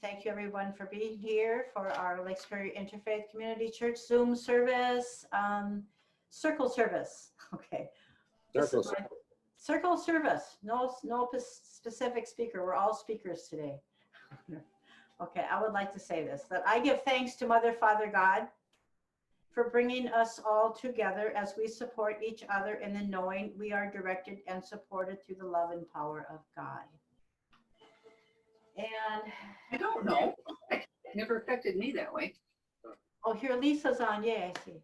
Thank you everyone for being here for our Lake Superior Interfaith Community Church Zoom service, circle service. Okay. Circle service. Circle service. No specific speaker. We're all speakers today. Okay, I would like to say this, that I give thanks to Mother, Father, God for bringing us all together as we support each other in the knowing we are directed and supported through the love and power of God. And I don't know. It never affected me that way. oh, here Lisa's on. Yeah, I see.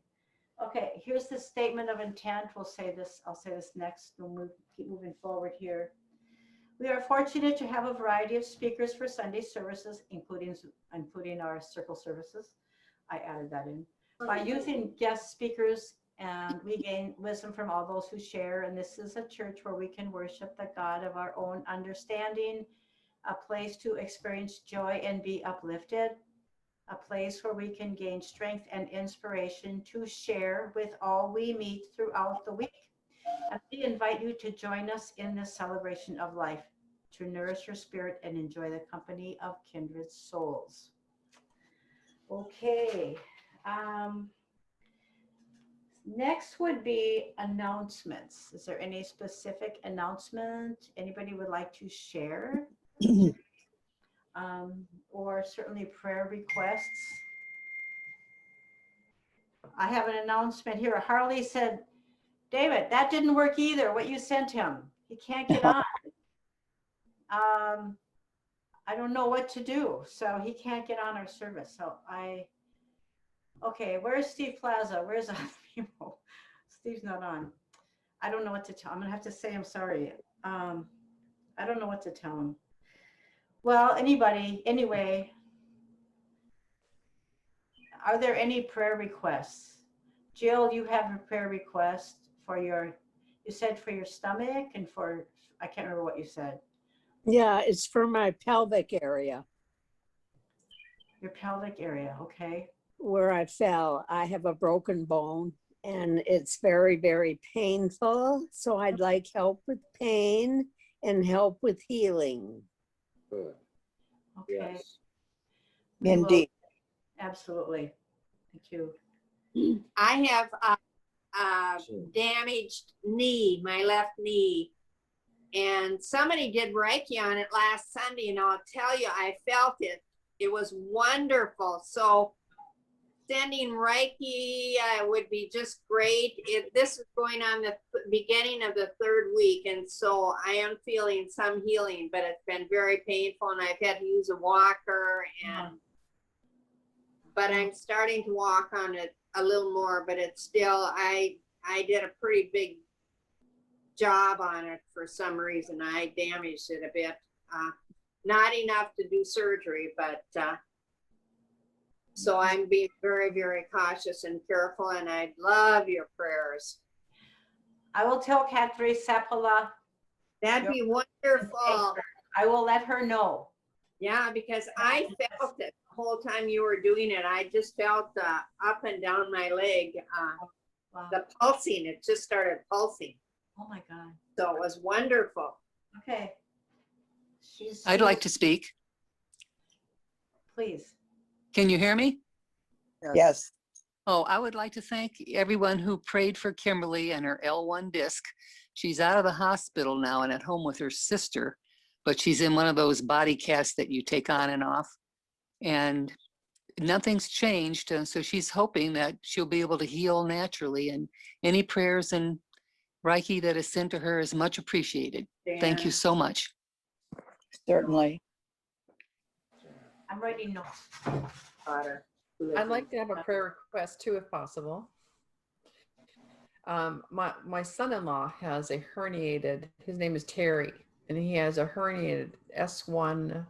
Okay, here's the statement of intent. We'll say this. I'll say this next. We'll keep moving forward here. We are fortunate to have a variety of speakers for Sunday services, including our circle services. I added that in. By using guest speakers, and we gain wisdom from all those who share. And this is a church where we can worship the God of our own understanding, a place to experience joy and be uplifted, a place where we can gain strength and inspiration to share with all we meet throughout the week. And we invite you to join us in this celebration of life, to nourish your spirit and enjoy the company of kindred souls. Okay. Next would be announcements. Is there any specific announcement anybody would like to share? Or certainly prayer requests. I have an announcement here. Harley said, David, that didn't work either, what you sent him. He can't get on. I don't know what to do. So he can't get on our service. So okay, where's Steve Plaza? Where's other people? Steve's not on. I don't know what to tell. I'm gonna have to say I'm sorry. I don't know what to tell him. Well, anyway, are there any prayer requests? Jill, you have a prayer request for you said for your stomach and for, I can't remember what you said. Yeah, it's for my pelvic area. Your pelvic area, okay. Where I fell. I have a broken bone and it's very, very painful. So I'd like help with pain and help with healing. Good. Okay. Yes. Indeed. Absolutely. Thank you. I have a damaged knee, my left knee. And somebody did Reiki on it last Sunday, and I'll tell you, I felt it. It was wonderful. So sending Reiki would be just great. This is going on the beginning of the third week, and so I am feeling some healing, but it's been very painful, and I've had to use a walker, but I'm starting to walk on it a little more, but it's still, I did a pretty big job on it for some reason. I damaged it a bit. Not enough to do surgery, but so I'm being very, very cautious and careful, and I'd love your prayers. I will tell Catherine Sapola. That'd be wonderful. I will let her know. Yeah, because I felt it the whole time you were doing it. I just felt up and down my leg, Wow. the pulsing. It just started pulsing. Oh my God. So it was wonderful. Okay. I'd like to speak. Please. Can you hear me? Yes. Oh, I would like to thank everyone who prayed for Kimberly and her L1 disc. She's out of the hospital now and at home with her sister, but she's in one of those body casts that you take on and off. And nothing's changed. And so she's hoping that she'll be able to heal naturally. And any prayers and Reiki that is sent to her is much appreciated. Thank you so much. Certainly. I'm writing notes. I'd like to have a prayer request too, if possible. My son-in-law has a herniated, his name is Terry, and he has a herniated S1,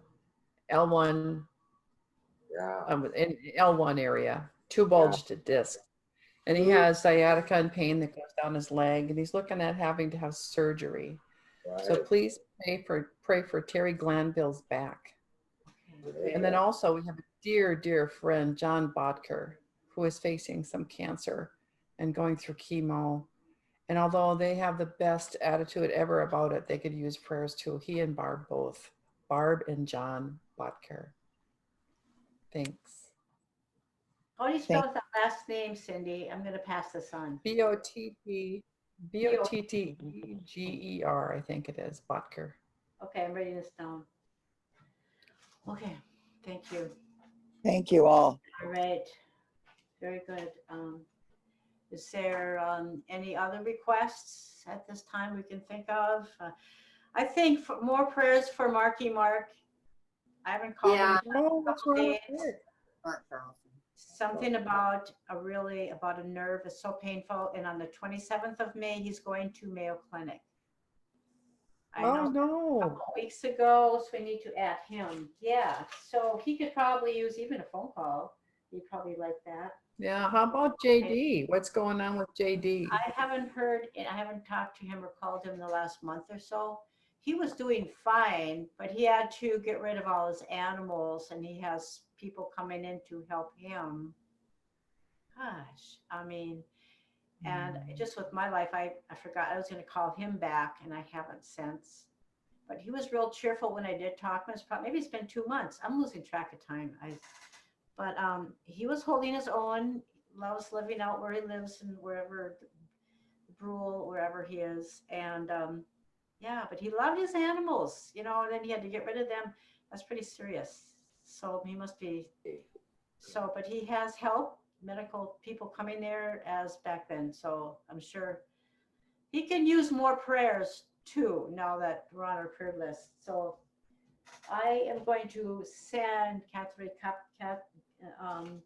L1, in L1 area, two bulged discs. And he has sciatica and pain that goes down his leg, and he's looking at having to have surgery. Right. So please pray for Terry Glanville's back. And then also we have a dear, dear friend, John Bodker, who is facing some cancer and going through chemo. And although they have the best attitude ever about it, they could use prayers too. He and Barb both. Barb and John Botker. Thanks. How do you spell that last name, Cindy? I'm going to pass this on. Botttegger, I think it is, Botker. Okay, I'm writing this down. Okay, thank you. Thank you all. All right, very good. Is there any other requests at this time we can think of? I think for more prayers for Marky Mark. I haven't called Yeah. him. Oh, what's wrong with Days. it? Something about a nerve is so painful. And on the 27th of May, he's going to Mayo Clinic. I know Oh, a no. couple of weeks ago, so we need to add him. Yeah, so he could probably use even a phone call. He'd probably like that. Yeah, how about JD? What's going on with JD? I haven't talked to him or called him in the last month or so. He was doing fine, but he had to get rid of all his animals, and he has people coming in to help him. Gosh, I mean, and just with my life, I forgot I was going to call him back, and I haven't since. But he was real cheerful when I did talk to him. Maybe it's been 2 months. I'm losing track of time. But he was holding his own, loves living out where he lives and wherever, rural, wherever he is. And yeah, but he loved his animals, and then he had to get rid of them. That's pretty serious. So he must be, but he has help, medical people coming there as back then. So I'm sure he can use more prayers too, now that we're on our prayer list. So I am going to send Catherine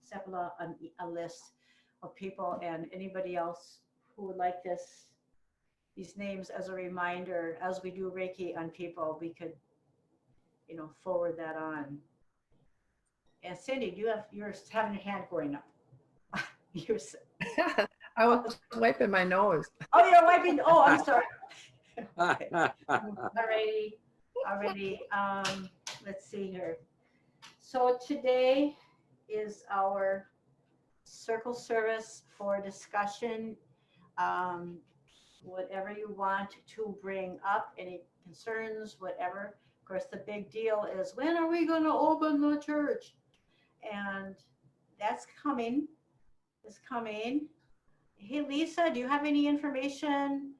Sepula a list of people, and anybody else who would like these names as a reminder. As we do Reiki on people, we could, forward that on. And Cindy, you're having your hand going up. I was wiping my nose. Oh, you're wiping. Oh, I'm sorry. Okay. Alrighty. Let's see here. So today is our circle service for discussion. Whatever you want to bring up, any concerns, whatever. Of course, the big deal is, when are we going to open the church? And that's coming. It's coming. Hey, Lisa, do you have any information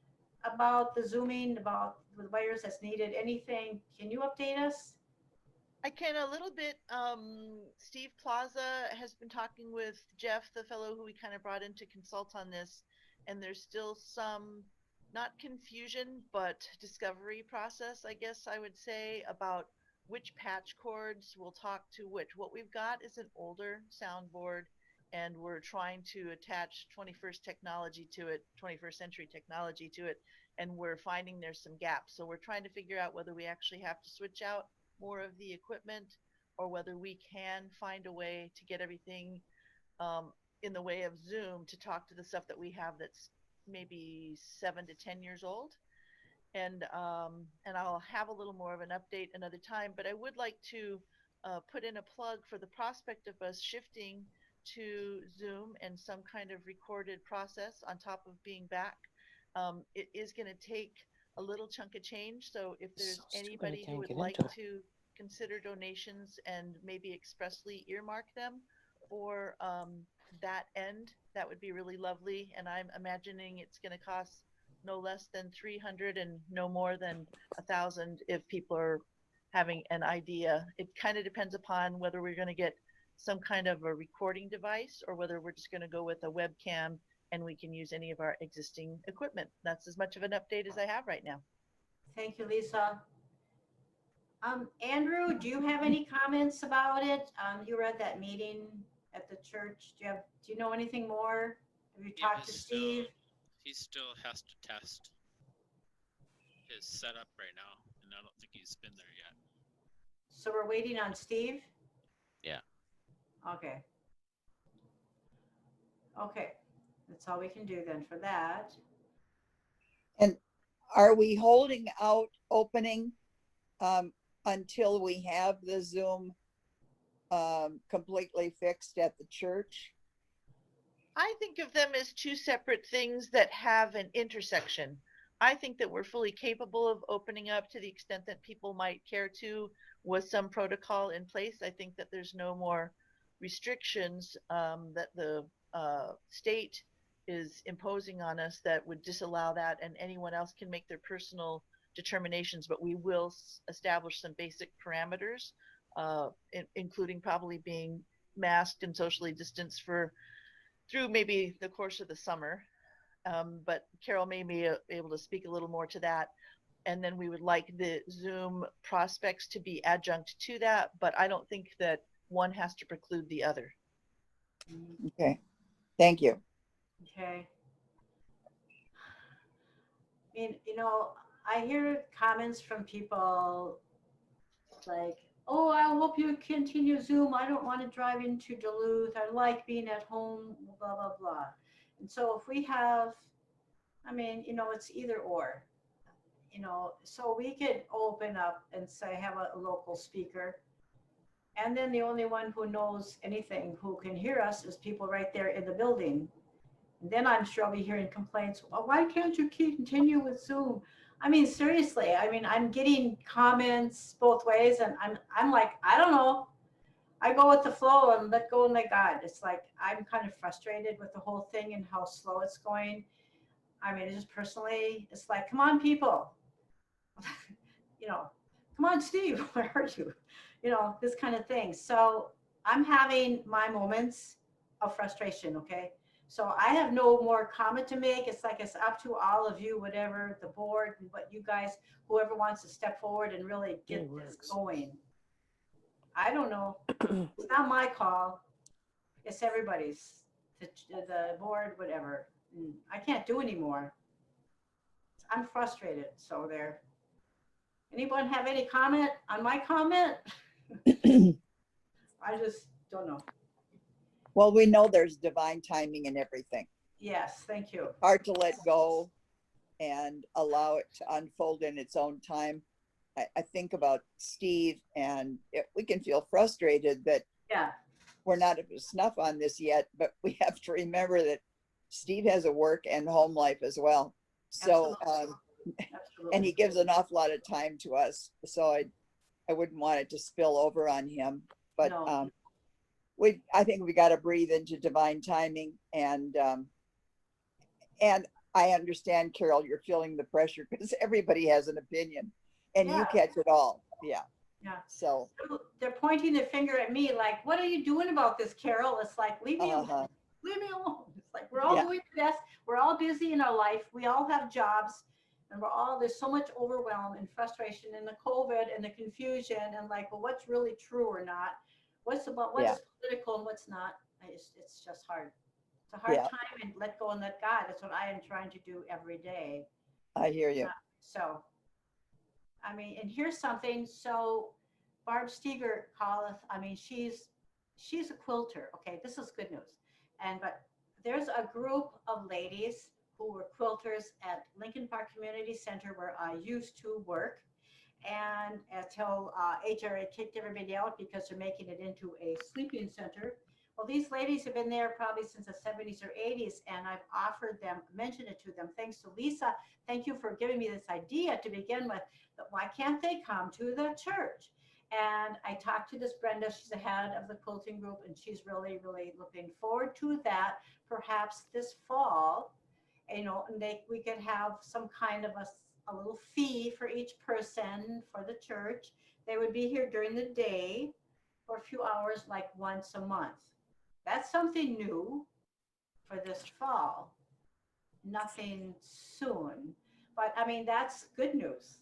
about the Zooming, about the wires that's needed? Anything? Can you update us? I can a little bit. Steve Plaza has been talking with Jeff, the fellow who we kind of brought in to consult on this, and there's still some, not confusion, but discovery process, I guess I would say, about which patch cords will talk to which. What we've got is an older soundboard, and we're trying to attach 21st technology to it, 21st century technology to it, and we're finding there's some gaps. So we're trying to figure out whether we actually have to switch out more of the equipment, or whether we can find a way to get everything in the way of Zoom to talk to the stuff that we have that's maybe 7 to 10 years old. And I'll have a little more of an update another time, but I would like to put in a plug for the prospect of us shifting to Zoom and some kind of recorded process on top of being back. It is going to take a little chunk of change. So if there's anybody who would like to consider donations and maybe expressly earmark them for that end, that would be really lovely. And I'm imagining it's going to cost no less than 300 and no more than 1,000 if people are having an idea. It kind of depends upon whether we're going to get some kind of a recording device or whether we're just going to go with a webcam and we can use any of our existing equipment. That's as much of an update as I have right now. Thank you, Lisa. Andrew, do you have any comments about it? You were at that meeting at the church. Do you know anything more? Have you talked to Steve? He still has to test his setup right now, and I don't think he's been there yet. So we're waiting on Steve? Yeah. Okay. Okay. That's all we can do then for that. And are we holding out opening until we have the Zoom completely fixed at the church? I think of them as two separate things that have an intersection. I think that we're fully capable of opening up to the extent that people might care to with some protocol in place. I think that there's no more restrictions that the state is imposing on us that would disallow that, and anyone else can make their personal determinations, but we will establish some basic parameters, including probably being masked and socially distanced through maybe the course of the summer. But Carol may be able to speak a little more to that. And then we would like the Zoom prospects to be adjunct to that, but I don't think that one has to preclude the other. Okay, thank you. Okay. I mean, I hear comments from people like, oh, I hope you continue Zoom. I don't want to drive into Duluth. I like being at home, blah, blah, blah. And so if we have, I mean, it's either or, so we could open up and say, have a local speaker. And then the only one who knows anything who can hear us is people right there in the building. And then I'm sure I'll be hearing complaints. Well, why can't you continue with Zoom? I mean, seriously, I'm getting comments both ways, and I'm like, I don't know. I go with the flow and let go and let God. It's like, I'm kind of frustrated with the whole thing and how slow it's going. I mean, just personally, it's like, come on, people. Come on, Steve, where are you? This kind of thing. So I'm having my moments of frustration, okay? So I have no more comment to make. It's like it's up to all of you, whatever, the board, and what you guys, whoever wants to step forward and really get this going. I don't know. It's not my call. It's everybody's, the board, whatever. I can't do anymore. I'm frustrated. So there. Anyone have any comment on my comment? I just don't know. Well, we know there's divine timing in everything. Yes, thank you. Hard to let go and allow it to unfold in its own time. I think about Steve, and we can feel frustrated that we're not up to snuff on this yet, but we have to remember that Steve has a work and home life as well. So, and he gives an awful lot of time to us. So I wouldn't want it to spill over on him, but No. I think we got to breathe into divine timing, and I understand, Carol, you're feeling the pressure because everybody has an opinion, and you catch it all. Yeah. So they're pointing the finger at me like, what are you doing about this, Carol? It's like, leave me alone. Leave me alone. It's like, we're all doing the best. We're all busy in our life. We all have jobs, and there's so much overwhelm and frustration and the COVID and the confusion and like, well, what's really true or not? What's political and what's not? It's just hard. It's a hard time, and let go and let God. That's what I am trying to do every day. I hear you. So, I mean, and here's something. So Barb Steger calleth, I mean, she's a quilter. Okay, this is good news. But there's a group of ladies who were quilters at Lincoln Park Community Center where I used to work. And until HRA kicked everybody out because they're making it into a sleeping center. Well, these ladies have been there probably since the 70s or 80s, and I've mentioned it to them. Thanks to Lisa, thank you for giving me this idea to begin with. But why can't they come to the church? And I talked to this Brenda, she's the head of the quilting group, and she's really, really looking forward to that. Perhaps this fall, and we could have some kind of a little fee for each person for the church. They would be here during the day for a few hours, like once a month. That's something new for this fall. Nothing soon, but I mean, that's good news.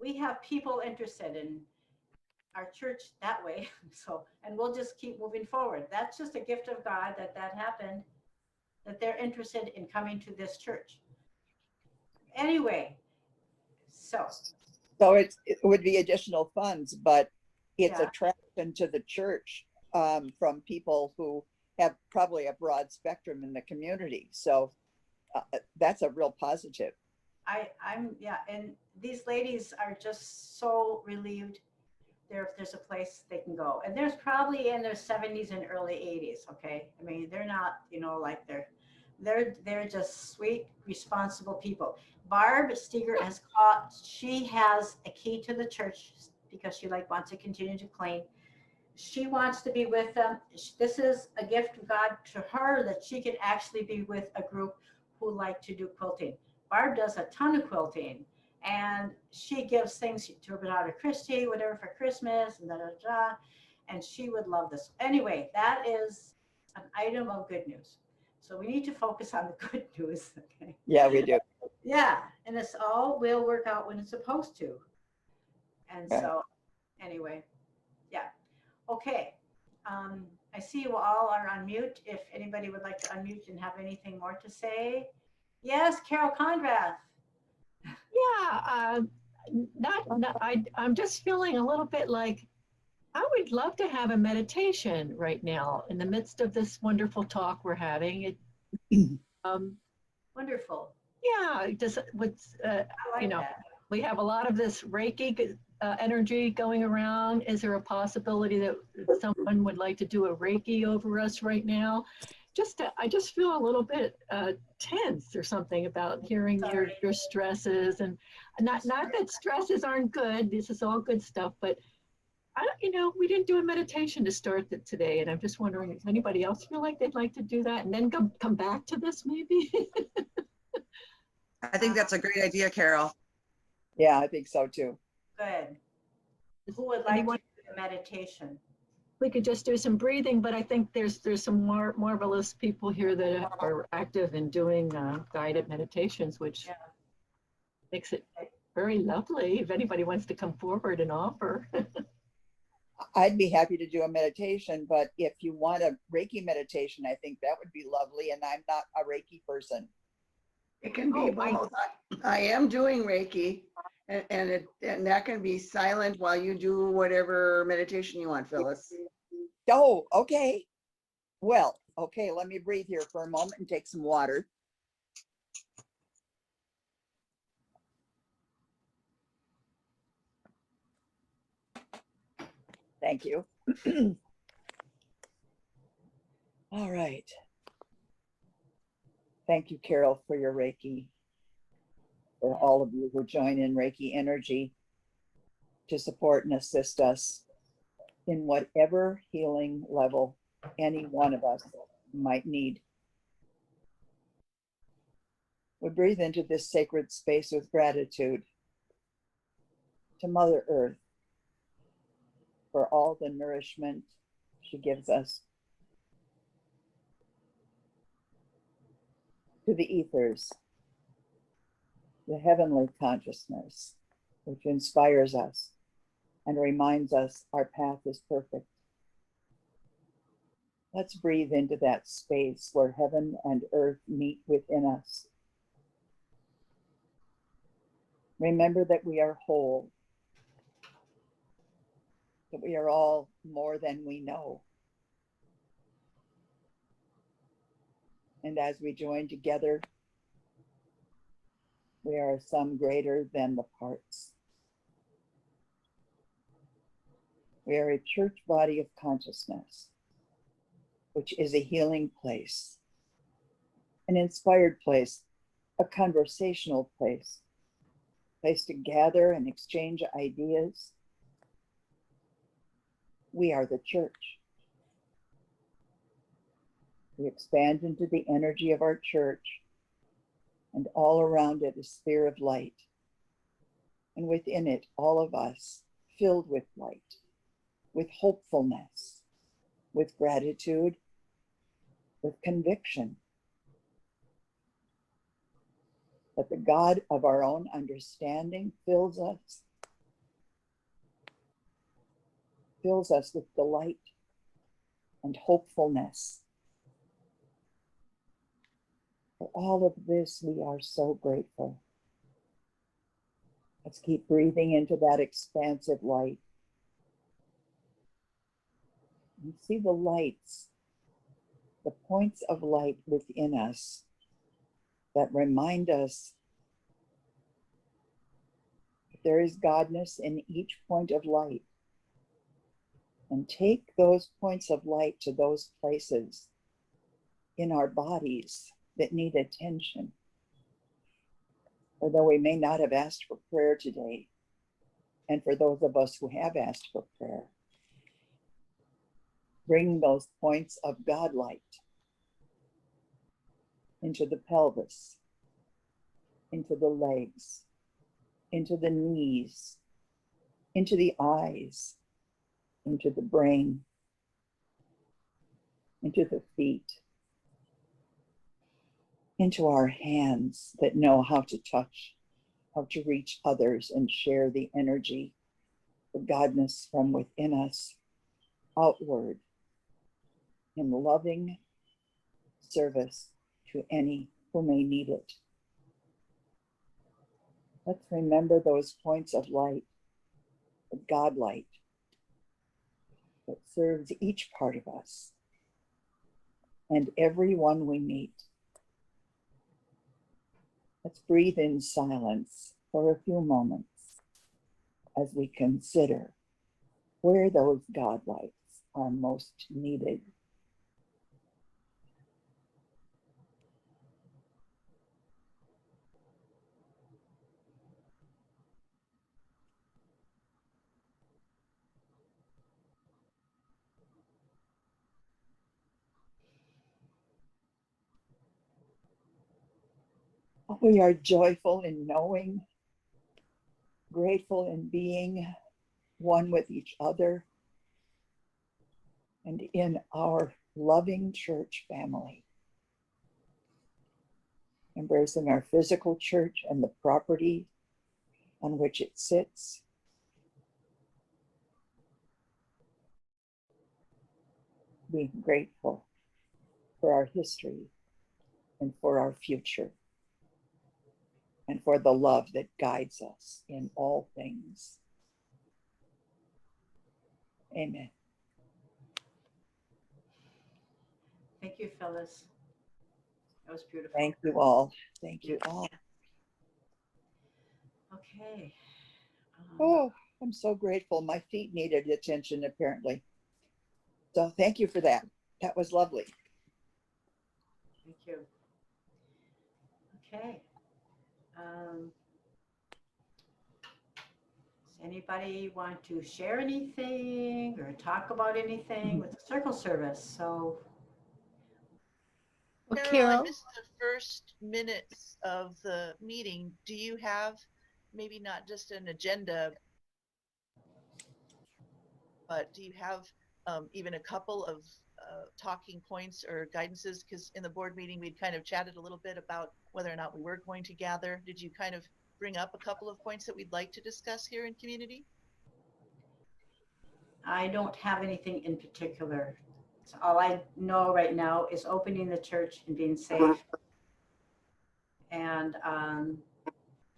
We have people interested in our church that way. So, and we'll just keep moving forward. That's just a gift of God that happened, that they're interested in coming to this church. Anyway, so it would be additional funds, but it's attraction to the church from people who have probably a broad spectrum in the community. So that's a real positive. And these ladies are just so relieved there's a place they can go. And there's probably in their 70s and early 80s, okay? I mean, they're not, like they're just sweet, responsible people. Barb Steger she has a key to the church because she wants to continue to clean. She wants to be with them. This is a gift from God to her that she can actually be with a group who like to do quilting. Barb does a ton of quilting, and she gives things to her daughter Christy, whatever, for Christmas, and da da da. And she would love this. Anyway, that is an item of good news. So we need to focus on the good news. Okay. Yeah, we do. Yeah, and this all will work out when it's supposed to. And Okay. so, anyway, yeah. Okay. I see you all are on mute. If anybody would like to unmute and have anything more to say. Yes, Carol Conrath. Yeah, I'm just feeling a little bit like I would love to have a meditation right now in the midst of this wonderful talk we're having. Wonderful. Yeah, just with, I like that. we have a lot of this Reiki energy going around. Is there a possibility that someone would like to do a Reiki over us right now? I just feel a little bit tense or something about hearing your stresses, and not that stresses aren't good. This is all good stuff, but we didn't do a meditation to start today, and I'm just wondering if anybody else feel like they'd like to do that and then come back to this maybe. I think that's a great idea, Carol. Yeah, I think so too. Good. Who would like to do the meditation? We could just do some breathing, but I think there's some marvelous people here that are active in doing guided meditations, which makes it very lovely if anybody wants to come forward and offer. I'd be happy to do a meditation, but if you want a Reiki meditation, I think that would be lovely. And I'm not a Reiki person. It can be both. I am doing Reiki, and that can be silent while you do whatever meditation you want, Phyllis. Oh, okay. Well, okay, let me breathe here for a moment and take some water. Thank you. All right. Thank you, Carol, for your Reiki. For all of you who join in Reiki energy to support and assist us in whatever healing level any one of us might need. We breathe into this sacred space with gratitude to Mother Earth for all the nourishment she gives us, to the ethers, the heavenly consciousness, which inspires us and reminds us our path is perfect. Let's breathe into that space where heaven and earth meet within us. Remember that we are whole, that we are all more than we know. And as we join together, we are a sum greater than the parts. We are a church body of consciousness, which is a healing place, an inspired place, a conversational place to gather and exchange ideas. We are the church. We expand into the energy of our church, and all around it a sphere of light, and within it all of us filled with light, with hopefulness, with gratitude, with conviction that the God of our own understanding fills us with delight and hopefulness. For all of this, we are so grateful. Let's keep breathing into that expansive light. You see the lights, the points of light within us that remind us that there is Godness in each point of light. And take those points of light to those places in our bodies that need attention. Although we may not have asked for prayer today, And for those of us who have asked for prayer, bring those points of God light into the pelvis, into the legs, into the knees, into the eyes, into the brain, into the feet, into our hands that know how to touch, how to reach others and share the energy, the godness from within us outward in loving service to any who may need it. Let's remember those points of light, of God light, that serves each part of us and everyone we meet. Let's breathe in silence for a few moments as we consider where those God lights are most needed. We are joyful in knowing, grateful in being one with each other and in our loving church family, embracing our physical church and the property on which it sits, being grateful for our history and for our future, and for the love that guides us in all things. Amen. Thank you, Phyllis. That was beautiful. Thank you all. Thank you all. Okay. Oh, I'm so grateful. My feet needed attention, apparently. So thank you for that. That was lovely. Thank you. Okay. Does anybody want to share anything or talk about anything with the circle service? So, Well, Carol, I Carol, missed the first minutes of the meeting. Do you have maybe not just an agenda, but do you have even a couple of talking points or guidances? Because in the board meeting, we'd kind of chatted a little bit about whether or not we were going to gather. Did you kind of bring up a couple of points that we'd like to discuss here in community? I don't have anything in particular. So all I know right now is opening the church and being safe. And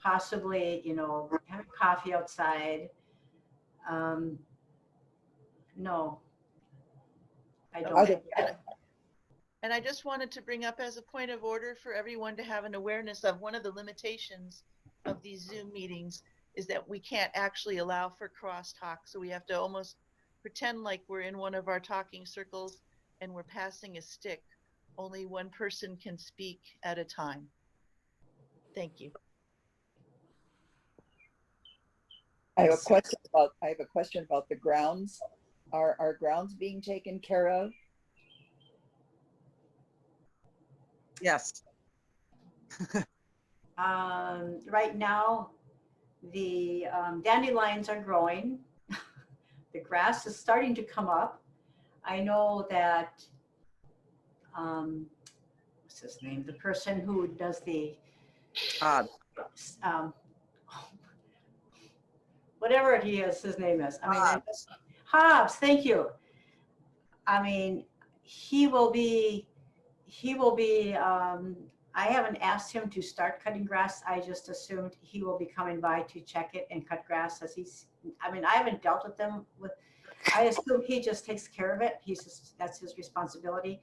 possibly, having coffee outside. No, I don't. And I just wanted to bring up as a point of order for everyone to have an awareness of one of the limitations of these Zoom meetings is that we can't actually allow for crosstalk. So we have to almost pretend like we're in one of our talking circles and we're passing a stick. Only one person can speak at a time. Thank you. I have a question about the grounds. Are our grounds being taken care of? Yes. Right now, the dandelions are growing. The grass is starting to come up. I know that, what's his name? The person who does the, whatever he is, his name is. Hobbs, thank you. I mean, he will be, I haven't asked him to start cutting grass. I just assumed he will be coming by to check it and cut grass I haven't dealt with them I assume he just takes care of it. That's his responsibility.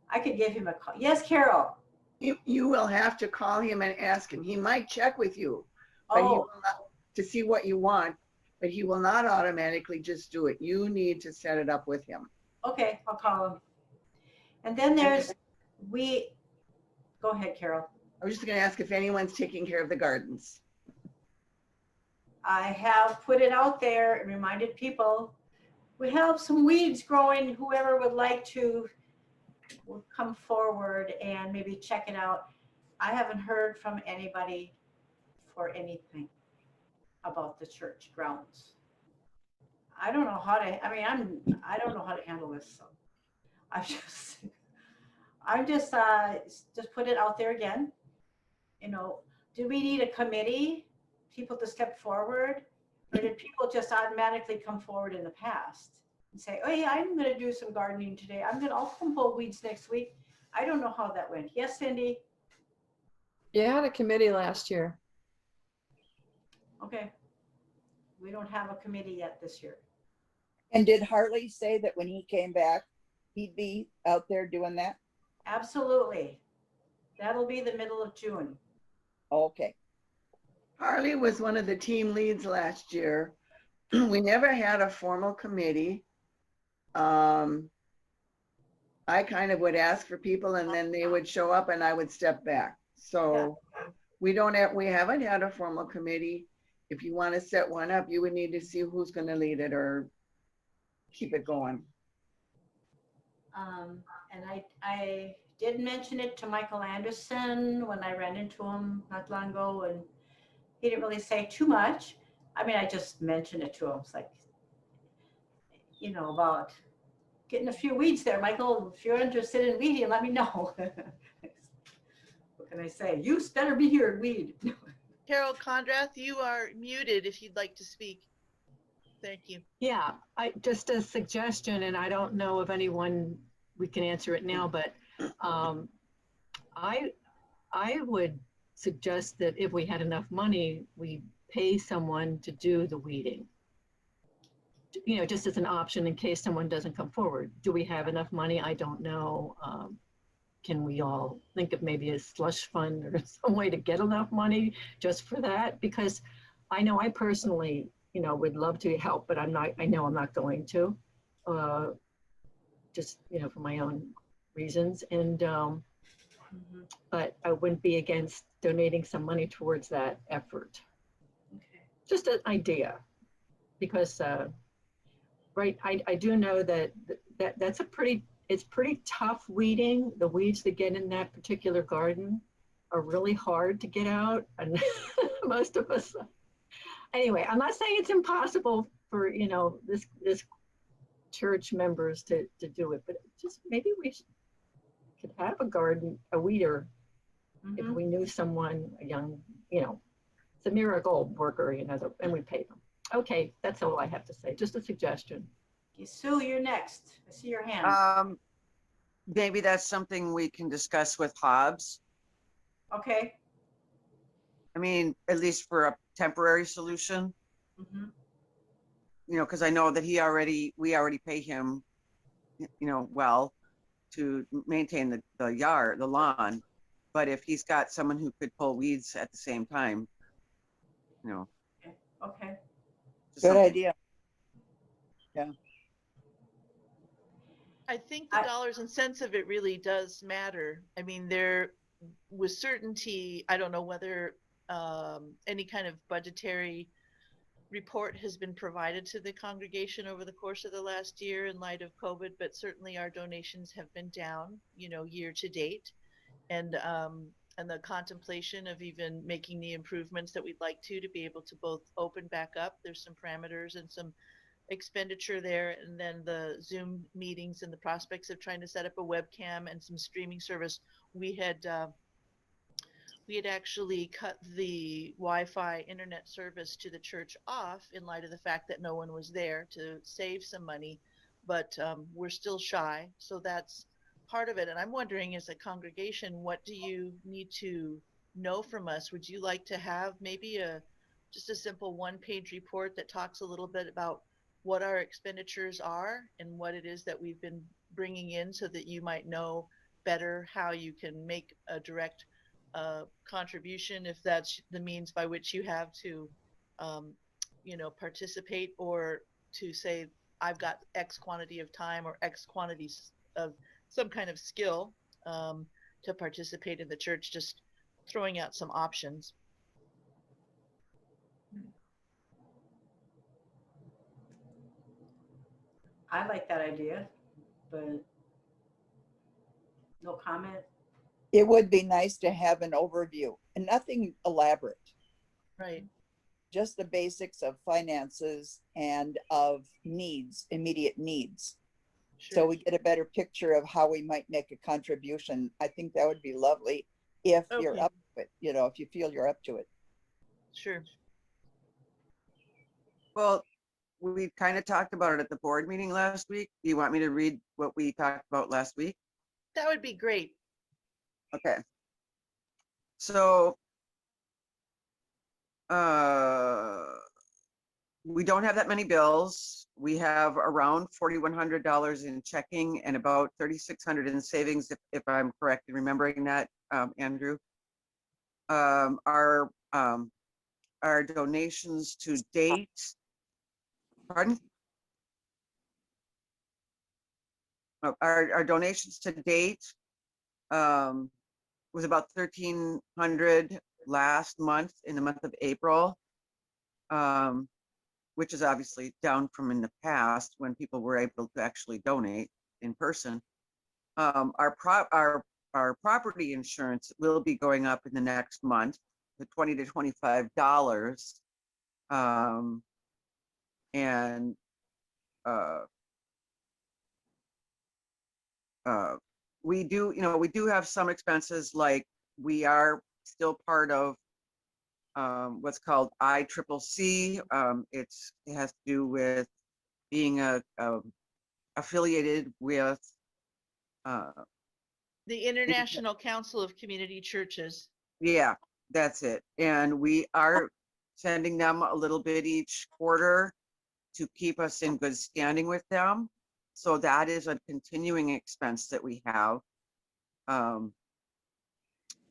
I could give him a call. Yes, Carol. You will have to call him and ask him. He might check with you, but he will not, to see what you want, but he will not automatically just do it. You need to set it up with him. Okay, I'll call him. And then go ahead, Carol. I was just going to ask if anyone's taking care of the gardens. I have put it out there and reminded people, we have some weeds growing, whoever would like to will come forward and maybe check it out. I haven't heard from anybody for anything about the church grounds. I don't know how to, I don't know how to handle this, so I just, just put it out there again. You know, do we need a committee, people to step forward? Or did people just automatically come forward in the past and say, oh yeah, I'm gonna do some gardening today. I'll come pull weeds next week. I don't know how that went. Yes, Cindy? You had a committee last year. Okay. We don't have a committee yet this year. And did Hartley say that when he came back, he'd be out there doing that? Absolutely. That'll be the middle of June. Okay. Harley was one of the team leads last year. We never had a formal committee. I kind of would ask for people and then they would show up and I would step back. So we haven't had a formal committee. If you want to set one up, you would need to see who's going to lead it or keep it going. And I did mention it to Michael Anderson when I ran into him not long ago, and he didn't really say too much. I just mentioned it to him. It's like, you know, about getting a few weeds there. Michael, if you're interested in weeding, let me know. What can I say? You better be here and weed. Carol Condrath, you are muted if you'd like to speak. Thank you. Yeah, just a suggestion, and I don't know if anyone, we can answer it now, but I would suggest that if we had enough money, we pay someone to do the weeding. You know, just as an option in case someone doesn't come forward. Do we have enough money? I don't know. Can we all think of maybe a slush fund or some way to get enough money just for that? Because I know I personally, you know, would love to help, but I know I'm not going to, just, you know, for my own reasons. And, but I wouldn't be against donating some money towards that effort. Okay. Just an idea, because, right, I do know that that's it's pretty tough weeding. The weeds that get in that particular garden are really hard to get out, and most of us, anyway, I'm not saying it's impossible for, you know, this church members to do it, but just maybe we could have a weeder, if we knew someone, a young, you know, it's a miracle worker, you know, and we pay them. Okay, that's all I have to say. Just a suggestion. Okay, Sue, you're next. I see your hand. Maybe that's something we can discuss with Hobbs. Okay. I mean, at least for a temporary solution. You know, because I know that we already pay him, you know, well, to maintain the lawn. But if he's got someone who could pull weeds at the same time, you know. Okay. Good idea. Yeah. I think the dollars and cents of it really does matter. I mean, there with certainty, I don't know whether any kind of budgetary report has been provided to the congregation over the course of the last year in light of COVID, but certainly our donations have been down, you know, year to date. And the contemplation of even making the improvements that we'd like to be able to both open back up. There's some parameters and some expenditure there, and then the Zoom meetings and the prospects of trying to set up a webcam and some streaming service. We had actually cut the Wi-Fi internet service to the church off in light of the fact that no one was there, to save some money, but we're still shy, so that's part of it. And I'm wondering, as a congregation, what do you need to know from us? Would you like to have maybe just a simple one-page report that talks a little bit about what our expenditures are and what it is that we've been bringing in, so that you might know better how you can make a direct contribution, if that's the means by which you have to, you know, participate, or to say, I've got X quantity of time or X quantities of some kind of skill to participate in the church, just throwing out some options. I like that idea, but no comment. It would be nice to have an overview and nothing elaborate, Right. just the basics of finances and of needs, immediate needs. Sure. So we get a better picture of how we might make a contribution. I think that would be lovely if you're Okay. up to it, you know, if you feel you're up to it. Sure. Well, we kind of talked about it at the board meeting last week. Do you want me to read what we talked about last week? That would be great. Okay. So, we don't have that many bills. We have around $4,100 in checking and about $3,600 in savings, if I'm correct in remembering that, Andrew. Our donations to date, pardon? Our donations to date was about 1,300 last month, in the month of April, which is obviously down from in the past when people were able to actually donate in person. Our property insurance will be going up in the next month to $20 to $25. And we do, we do have some expenses, like we are still part of what's called ICCC. It has to do with being affiliated with The International Council of Community Churches. yeah, that's it. And we are sending them a little bit each quarter to keep us in good standing with them. So that is a continuing expense that we have.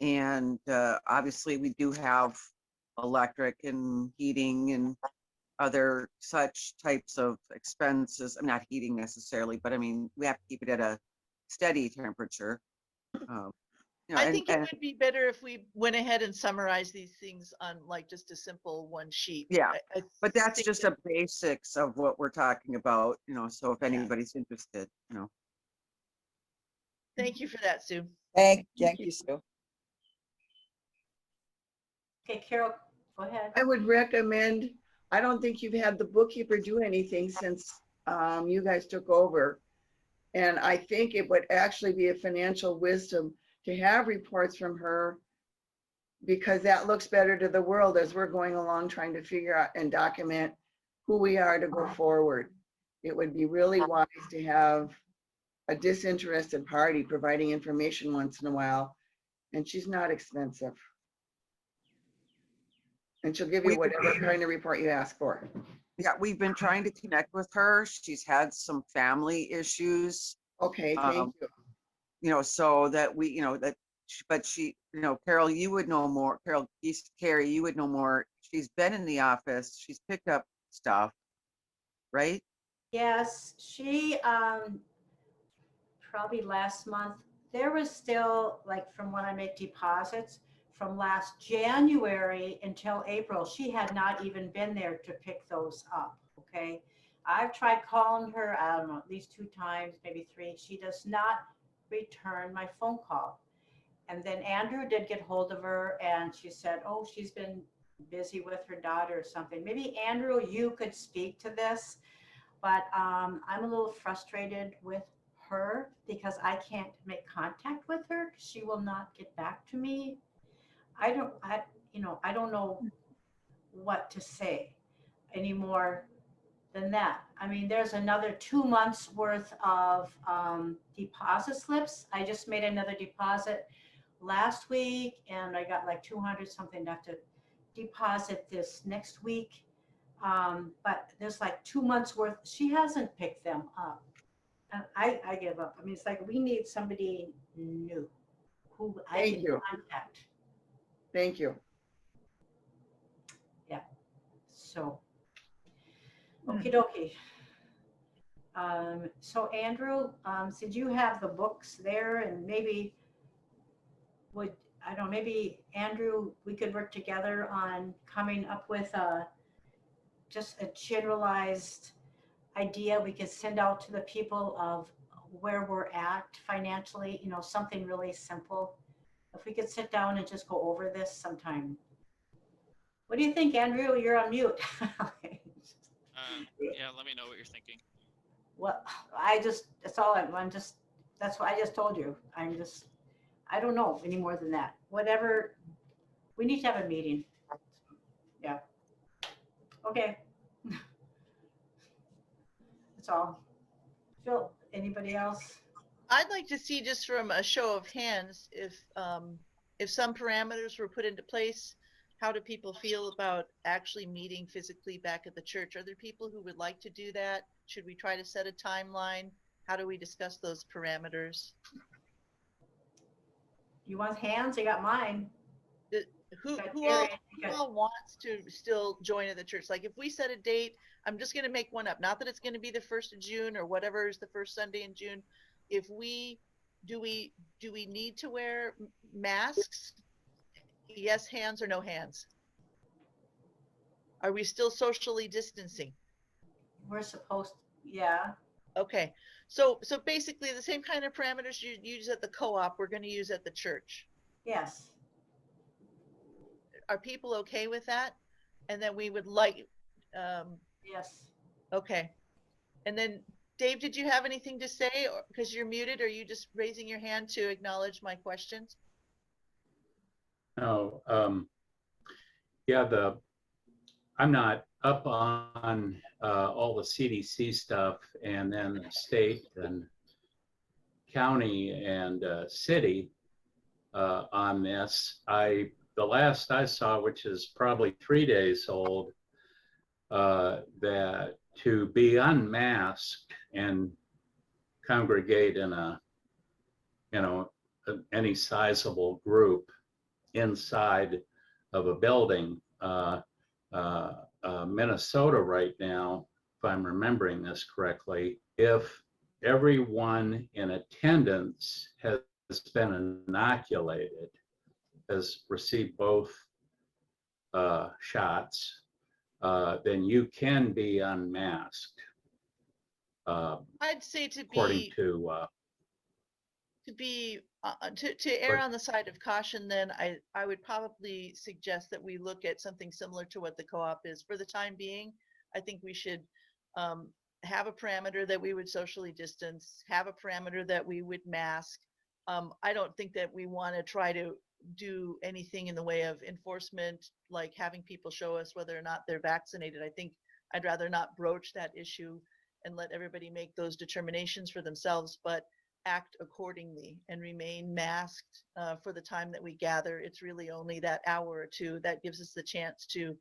And obviously we do have electric and heating and other such types of expenses. I'm not heating necessarily, but I mean, we have to keep it at a steady temperature. I think it would be better if we went ahead and summarized these things on like just a simple one sheet. Yeah, I but that's think just that- a basics of what we're talking about, so if anybody's interested, Thank you for that, Sue. Thank you, Sue. Okay, Carol, go ahead. I would recommend, I don't think you've had the bookkeeper do anything since you guys took over. And I think it would actually be a financial wisdom to have reports from her, because that looks better to the world as we're going along trying to figure out and document who we are to go forward. It would be really wise to have a disinterested party providing information once in a while, and she's not expensive. And she'll give you whatever kind of report you ask for. Yeah, we've been trying to connect with her. She's had some family issues. Okay, thank you. So that but she, Carol, you would know more. Carrie, you would know more. She's been in the office. She's picked up stuff, right? Yes, she, probably last month, there was still, like, from when I make deposits, from last January until April, she had not even been there to pick those up, okay? I've tried calling her, I don't know, at least 2 times, maybe 3. She does not return my phone call. And then Andrew did get hold of her and she said, oh, she's been busy with her daughter or something. Maybe Andrew, you could speak to this, but I'm a little frustrated with her because I can't make contact with her. She will not get back to me. I don't know what to say anymore than that. I mean, there's another 2 months worth of deposit slips. I just made another deposit last week and I got like 200 something left to deposit this next week. But there's like 2 months worth. She hasn't picked them up. And I give up. I mean, it's like we need somebody new who I can contact. Thank you. Yeah. So, okie dokie. So Andrew, since you have the books there and maybe I don't know, maybe Andrew, we could work together on coming up with just a generalized idea we could send out to the people of where we're at financially, something really simple. If we could sit down and just go over this sometime. What do you think, Andrew? You're on mute. Yeah, let me know what you're thinking. Well, that's what I just told you. I don't know any more than that. Whatever, we need to have a meeting. Yeah. Okay. That's all. Phil, anybody else? I'd like to see, just from a show of hands, if some parameters were put into place. How do people feel about actually meeting physically back at the church? Are there people who would like to do that? Should we try to set a timeline? How do we discuss those parameters? You want hands? I got mine. Who all wants to still join at the church? Like, if we set a date, I'm just going to make one up. Not that it's going to be the 1st of June or whatever is the first Sunday in June. Do we need to wear masks? Yes, hands or no hands? Are we still socially distancing? We're supposed to, yeah. Okay. So basically the same kind of parameters you use at the co-op, we're going to use at the church. Yes. Are people okay with that? And then we would like, yes. Okay. And then Dave, did you have anything to say, or because you're muted? Or are you just raising your hand to acknowledge my questions? No, yeah, I'm not up on all the CDC stuff, and then the state and county and city on this. The last I saw, which is probably 3 days old, that to be unmasked and congregate in any sizable group inside of a building. Minnesota right now, if I'm remembering this correctly, if everyone in attendance has been inoculated, has received both shots, then you can be unmasked. I'd say to err on the side of caution, then I would probably suggest that we look at something similar to what the co-op is. For the time being, I think we should have a parameter that we would socially distance, have a parameter that we would mask. I don't think that we want to try to do anything in the way of enforcement, like having people show us whether or not they're vaccinated. I think I'd rather not broach that issue and let everybody make those determinations for themselves, but act accordingly and remain masked for the time that we gather. It's really only that hour or two that gives us the chance to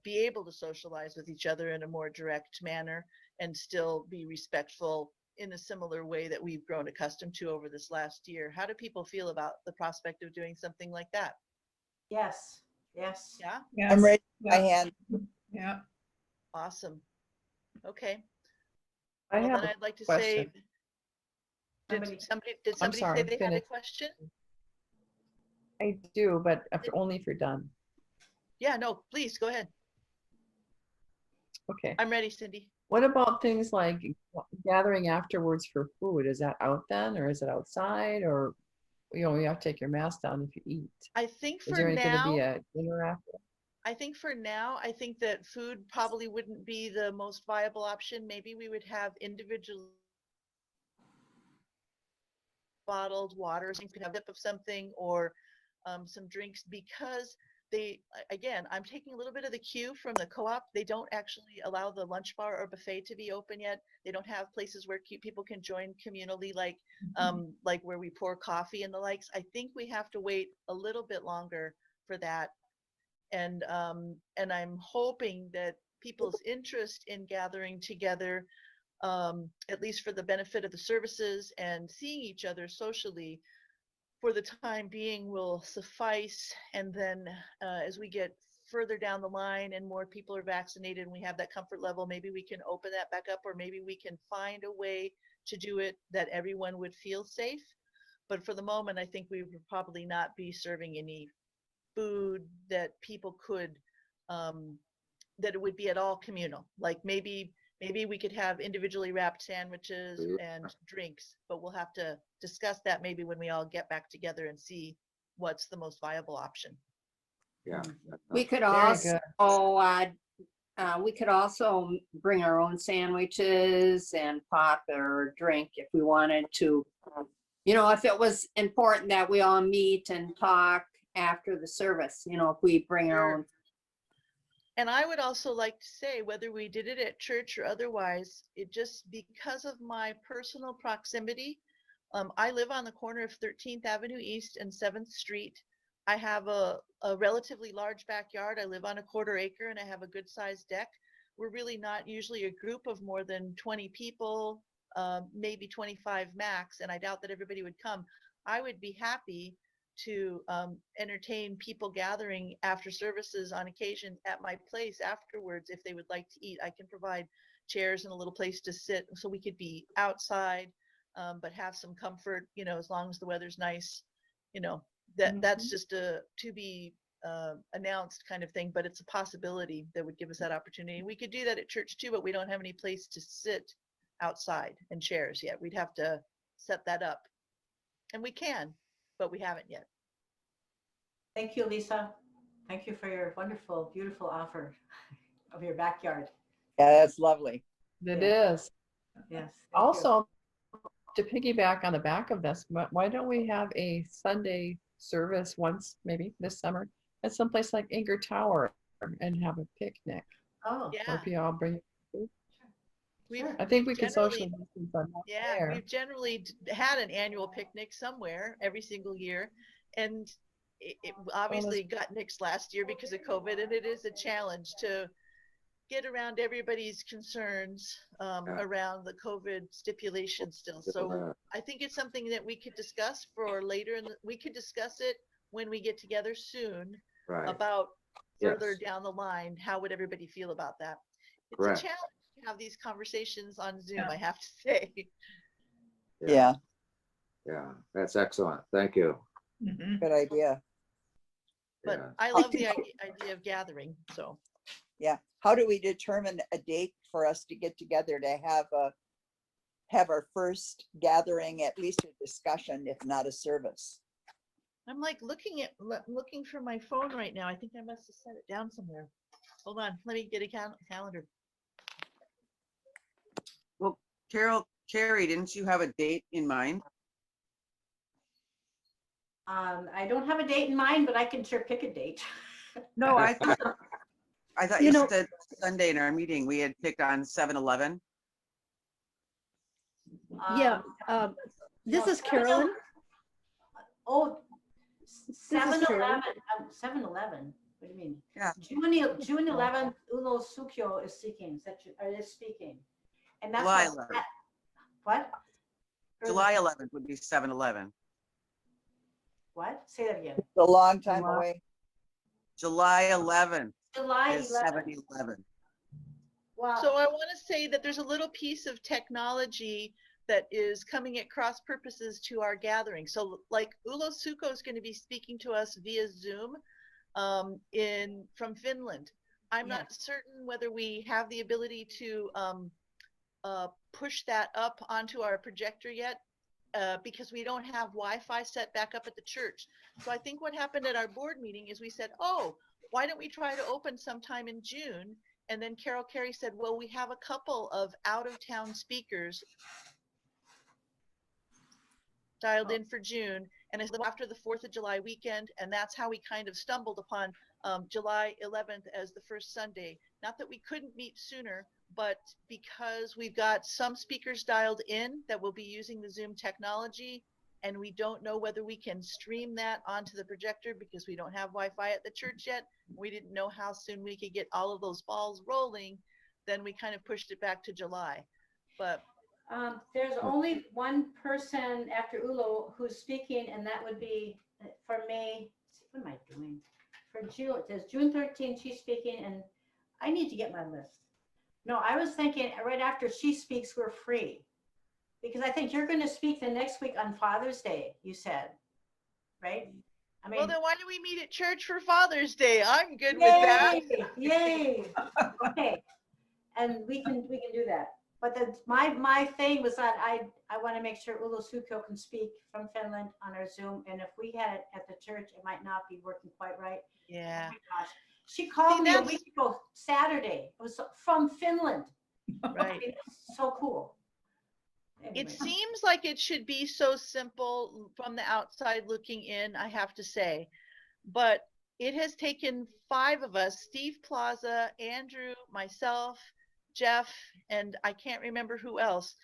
be able to socialize with each other in a more direct manner and still be respectful in a similar way that we've grown accustomed to over this last year. How do people feel about the prospect of doing something like that? Yes. Yes. Yeah. Yes. I'm ready. My hand. Yeah. Awesome. Okay. I Well, have then a I'd like to question. say, did somebody sorry, say they had a finish. question? I do, but only if you're done. Yeah, no, please go ahead. Okay. I'm ready, Cindy. What about things like gathering afterwards for food? Is that out then, or is it outside, or you have to take your mask down if you eat? I think is there for going to be now, a dinner after? I think for now, I think that food probably wouldn't be the most viable option. Maybe we would have individual bottled water, so you could have a sip of something, or some drinks, because again, I'm taking a little bit of the cue from the co-op. They don't actually allow the lunch bar or buffet to be open yet. They don't have places where people can join communally, like where we pour coffee and the likes. I think we have to wait a little bit longer for that. And I'm hoping that people's interest in gathering together, at least for the benefit of the services and seeing each other socially, for the time being will suffice. And then as we get further down the line and more people are vaccinated and we have that comfort level, maybe we can open that back up, or maybe we can find a way to do it that everyone would feel safe. But for the moment, I think we would probably not be serving any food that people could, that it would be at all communal. Like maybe maybe we could have individually wrapped sandwiches and drinks, but we'll have to discuss that maybe when we all get back together and see what's the most viable option. Yeah. We could Very good. we could also bring our own sandwiches and pop or drink if we wanted to. You know, if it was important that we all meet and talk after the service, you know, if we bring our own. And I would also like to say, whether we did it at church or otherwise, it just because of my personal proximity, I live on the corner of 13th Avenue East and 7th Street. I have a relatively large backyard. I live on a 1/4 acre and I have a good sized deck. We're really not usually a group of more than 20 people, maybe 25 max, and I doubt that everybody would come. I would be happy to entertain people gathering after services on occasion at my place afterwards if they would like to eat. I can provide chairs and a little place to sit so we could be outside, but have some comfort, you know, as long as the weather's nice. You know, that's just a to be announced kind of thing, but it's a possibility that would give us that opportunity. We could do that at church too, but we don't have any place to sit outside and chairs yet. We'd have to set that up, and we can, but we haven't yet. Thank you, Lisa. Thank you for your wonderful, beautiful offer of your backyard. Yeah, that's lovely. It is. Yes. Also, to piggyback on the back of this, why don't we have a Sunday service once, maybe this summer, at someplace like Inger Tower and have a picnic? Oh, yeah. Hope you all bring food. We've I think we can generally- social distance on that Yeah, there. we've generally had an annual picnic somewhere every single year, and it obviously got nixed last year because of COVID, and it is a challenge to get around everybody's concerns around the COVID stipulations still. So I think it's something that we could discuss for later, and we could discuss it when we get together soon about further down the line. How would everybody feel about that? It's a challenge to have these conversations on Zoom, I have to say. Yeah. Yeah, that's excellent. Thank you. Good idea. But Yeah. I love the idea of gathering, so. Yeah. How do we determine a date for us to get together to have our first gathering, at least a discussion, if not a service? I'm like looking for my phone right now. I think I must have set it down somewhere. Hold on, let me get a calendar. Well, Carrie, didn't you have a date in mind? I don't have a date in mind, but I can sure pick a date. No, I thought You you know- said Sunday in our meeting, we had picked on 7-Eleven. Yeah, this is Carolyn. Oh, is 7-Eleven. Carolyn. 7-Eleven. What do you mean? Yeah. June 11th, Ulo Sukyo is speaking. Is speaking, and that's July what- 11th. What? July 11th would be 7-Eleven. What? Say that again. It's a long time away. July 11th July is 11th. 7-Eleven. Wow. So I want to say that there's a little piece of technology that is coming at cross purposes to our gathering. So like Ulo Suko is going to be speaking to us via Zoom from Finland. I'm not certain whether we have the ability to push that up onto our projector yet. Because we don't have Wi-Fi set back up at the church. So I think what happened at our board meeting is we said, oh, why don't we try to open sometime in June? And then Carol Carey said, well, we have a couple of out-of-town speakers dialed in for June. And it's after the 4th of July weekend. And that's how we kind of stumbled upon July 11th as the first Sunday. Not that we couldn't meet sooner, but because we've got some speakers dialed in that will be using the Zoom technology, and we don't know whether we can stream that onto the projector because we don't have Wi-Fi at the church yet. We didn't know how soon we could get all of those balls rolling. Then we kind of pushed it back to July. But there's only one person after Ulo who's speaking, and that would be for May. What am I doing? For June, it says June 13th, she's speaking, and I need to get my list. No, I was thinking right after she speaks, we're free. Because I think you're going to speak the next week on Father's Day, you said, right? I mean, well, then why do we meet at church for Father's Day? I'm good with yay, that. Yay. Okay. And we can do that. But my thing was that I want to make sure Ulo Sukyo can speak from Finland on our Zoom. And if we had it at the church, it might not be working quite right. Yeah. Oh my gosh. She called me a week ago, Saturday. It was from Finland. Right. I mean, it's so cool. Anyway. It seems like it should be so simple from the outside looking in, I have to say. But it has taken 5 of us, Steve Plaza, Andrew, myself, Jeff, and I can't remember who else,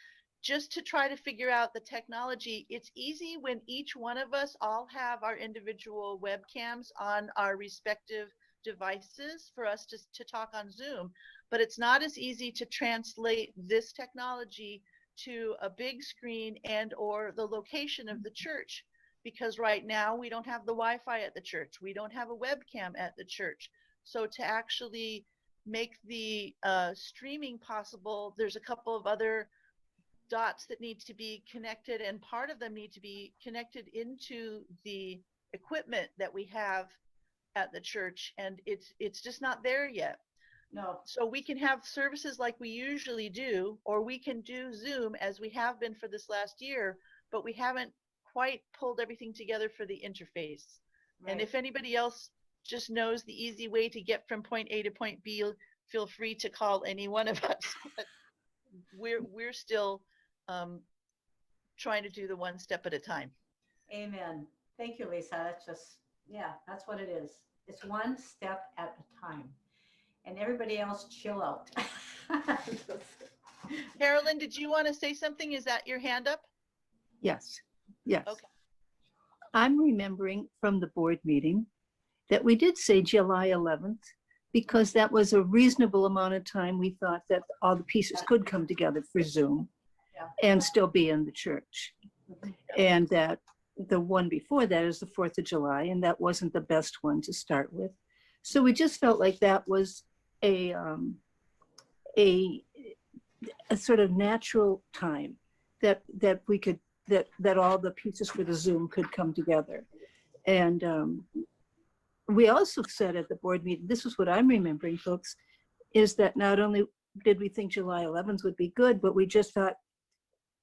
just to try to figure out the technology. It's easy when each one of us all have our individual webcams on our respective devices for us to talk on Zoom, but it's not as easy to translate this technology to a big screen and or the location of the church, because right now we don't have the Wi-Fi at the church. We don't have a webcam at the church. So to actually make the streaming possible, there's a couple of other dots that need to be connected, and part of them need to be connected into the equipment that we have at the church, and it's just not there yet. No. So we can have services like we usually do, or we can do Zoom as we have been for this last year, but we haven't quite pulled everything together for the interface. Right. And if anybody else just knows the easy way to get from point A to point B, feel free to call any one of us. But we're still trying to do the one step at a time. Amen. Thank you, Lisa. That's just, yeah, that's what it is. It's one step at a time. And everybody else chill out. Carolyn, did you want to say something? Is that your hand up? Yes, yes. Okay. I'm remembering from the board meeting that we did say July 11th because that was a reasonable amount of time. We thought that all the pieces could come together for Zoom and still be in the church. And that the one before that is the 4th of July, and that wasn't the best one to start with. So we just felt like that was a sort of natural time that we could, that all the pieces for the Zoom could come together. And we also said at the board meeting, this is what I'm remembering, folks, is that not only did we think July 11th would be good, but we just thought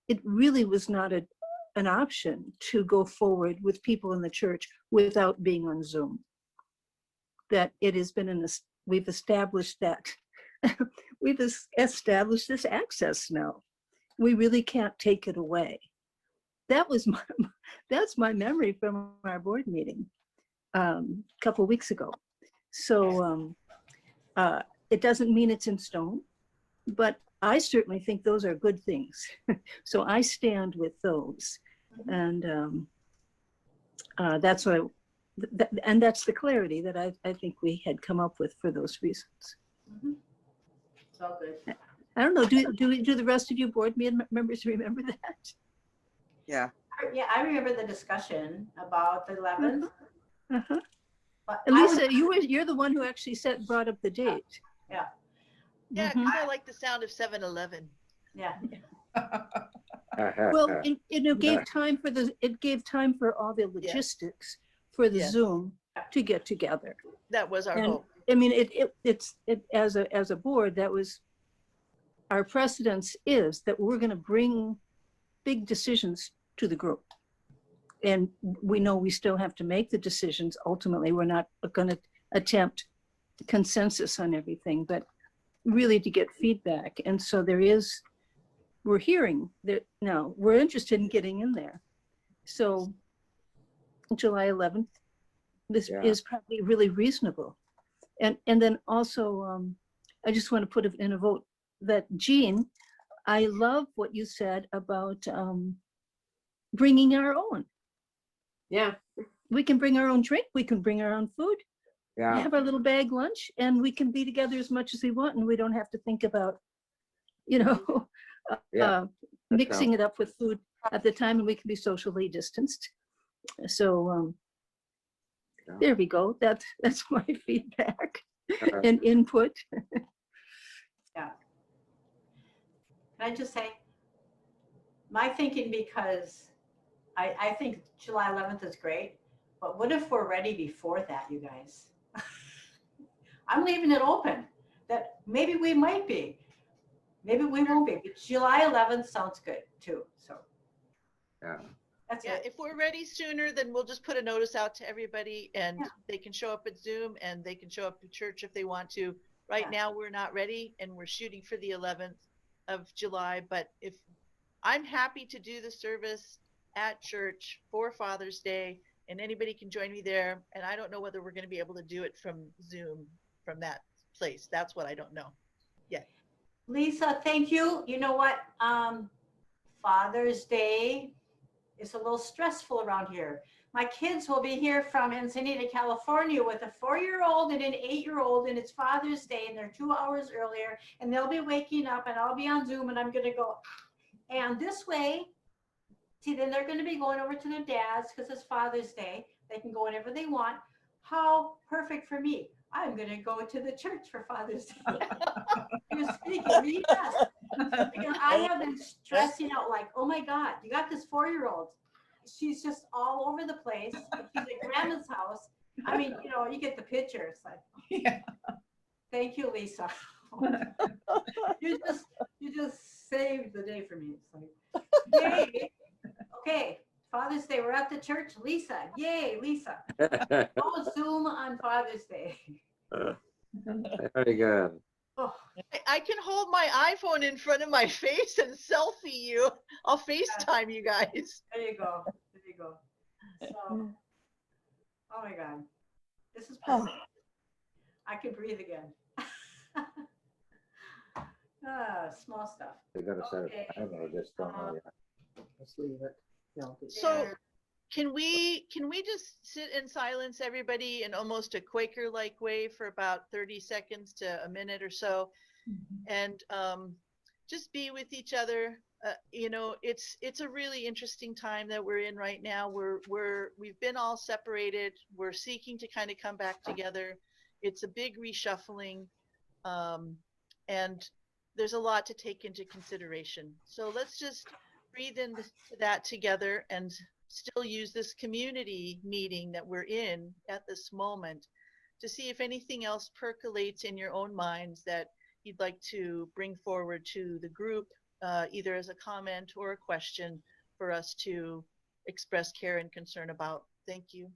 it really was not an option to go forward with people in the church without being on Zoom. That it has been we've established that. We've established this access now. We really can't take it away. That's my memory from our board meeting a couple of weeks ago. So it doesn't mean it's in stone, but I certainly think those are good things. So I stand with those. And that's what and that's the clarity that I think we had come up with for those reasons. It's all good. I don't know, do the rest of you board members remember that? Yeah. Yeah, I remember the discussion about the 11th. But Lisa, you're the one who actually brought up the date. Yeah. Yeah, because I like the sound of 7-Eleven. Yeah. Well, it gave time for all the logistics for the Zoom to get together. That was our hope. I mean, it's as a board, that was our precedence, is that we're going to bring big decisions to the group. And we know we still have to make the decisions. Ultimately, we're not going to attempt consensus on everything, but really to get feedback. And so we're hearing that now we're interested in getting in there. So July 11th, this is probably really reasonable. And then also, I just want to put in a vote that Jean, I love what you said about bringing our own. Yeah. We can bring our own drink. We can bring our own food. Yeah. Have our little bag lunch, and we can be together as much as we want, and we don't have to think about, mixing it up with food at the time, and we can be socially distanced. So there we go. That's my feedback and input. Yeah. Can I just say, my thinking, because I think July 11th is great, but what if we're ready before that, you guys? I'm leaving it open that maybe we might be. Maybe we won't be, but July 11th sounds good too. So Yeah. that's Yeah, it. if we're ready sooner, then we'll just put a notice out to everybody and Yeah. they can show up at Zoom and they can show up to church if they want to. Right Yeah. now, we're not ready and we're shooting for the 11th of July. But if I'm happy to do the service at church for Father's Day and anybody can join me there. And I don't know whether we're going to be able to do it from Zoom from that place. That's what I don't know yet. Lisa, thank you. You know what? Father's Day is a little stressful around here. My kids will be here from Encinitas, California with a 4-year-old and an 8-year-old, and it's Father's Day, and they're 2 hours earlier, and they'll be waking up, and I'll be on Zoom, and I'm going to go. And this way, see, then they're going to be going over to their dads because it's Father's Day. They can go whenever they want. How perfect for me. I'm going to go to the church for Father's Day. You're speaking me, yes. Because I have been stressing out like, oh my God, you got this 4-year-old. She's just all over the place. She's at grandma's house. I mean, you know, you get the picture. It's like, Yeah. thank you, Lisa. you just saved the day for me. It's like, yay. Okay, Father's Day, we're at the church. Lisa, yay, Lisa. Go Zoom on Father's Day. Very good. Oh, I can hold my iPhone in front of my face and selfie you. I'll FaceTime you guys. there you go. There you go. So, oh my God, this is perfect. I can breathe again. Small stuff. They gotta set Okay. a timer, I just don't know yet. Let's leave it. So can we just sit in silence, everybody, in almost a Quaker-like way for about 30 seconds to a minute or so, and just be with each other. You know, it's a really interesting time that we're in right now. We've been all separated. We're seeking to kind of come back together. It's a big reshuffling, and there's a lot to take into consideration. So let's just breathe into that together and still use this community meeting that we're in at this moment to see if anything else percolates in your own minds that you'd like to bring forward to the group, either as a comment or a question for us to express care and concern about. Thank you.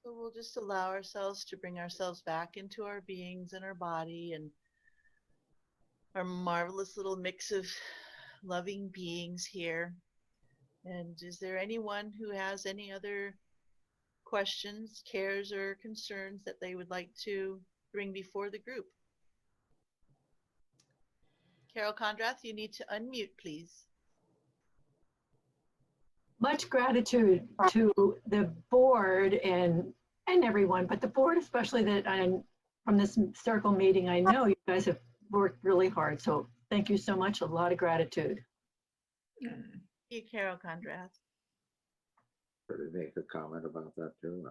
So we'll just allow ourselves to bring ourselves back into our beings and our body and our marvelous little mix of loving beings here. And is there anyone who has any other questions, cares, or concerns that they would like to bring before the group? Carol Condrath, you need to unmute, please. Much gratitude to the board and everyone, but the board especially that from this circle meeting, I know you guys have worked really hard. So thank you so much. A lot of gratitude. Thank you, Carol Condrath. To make a comment about that too.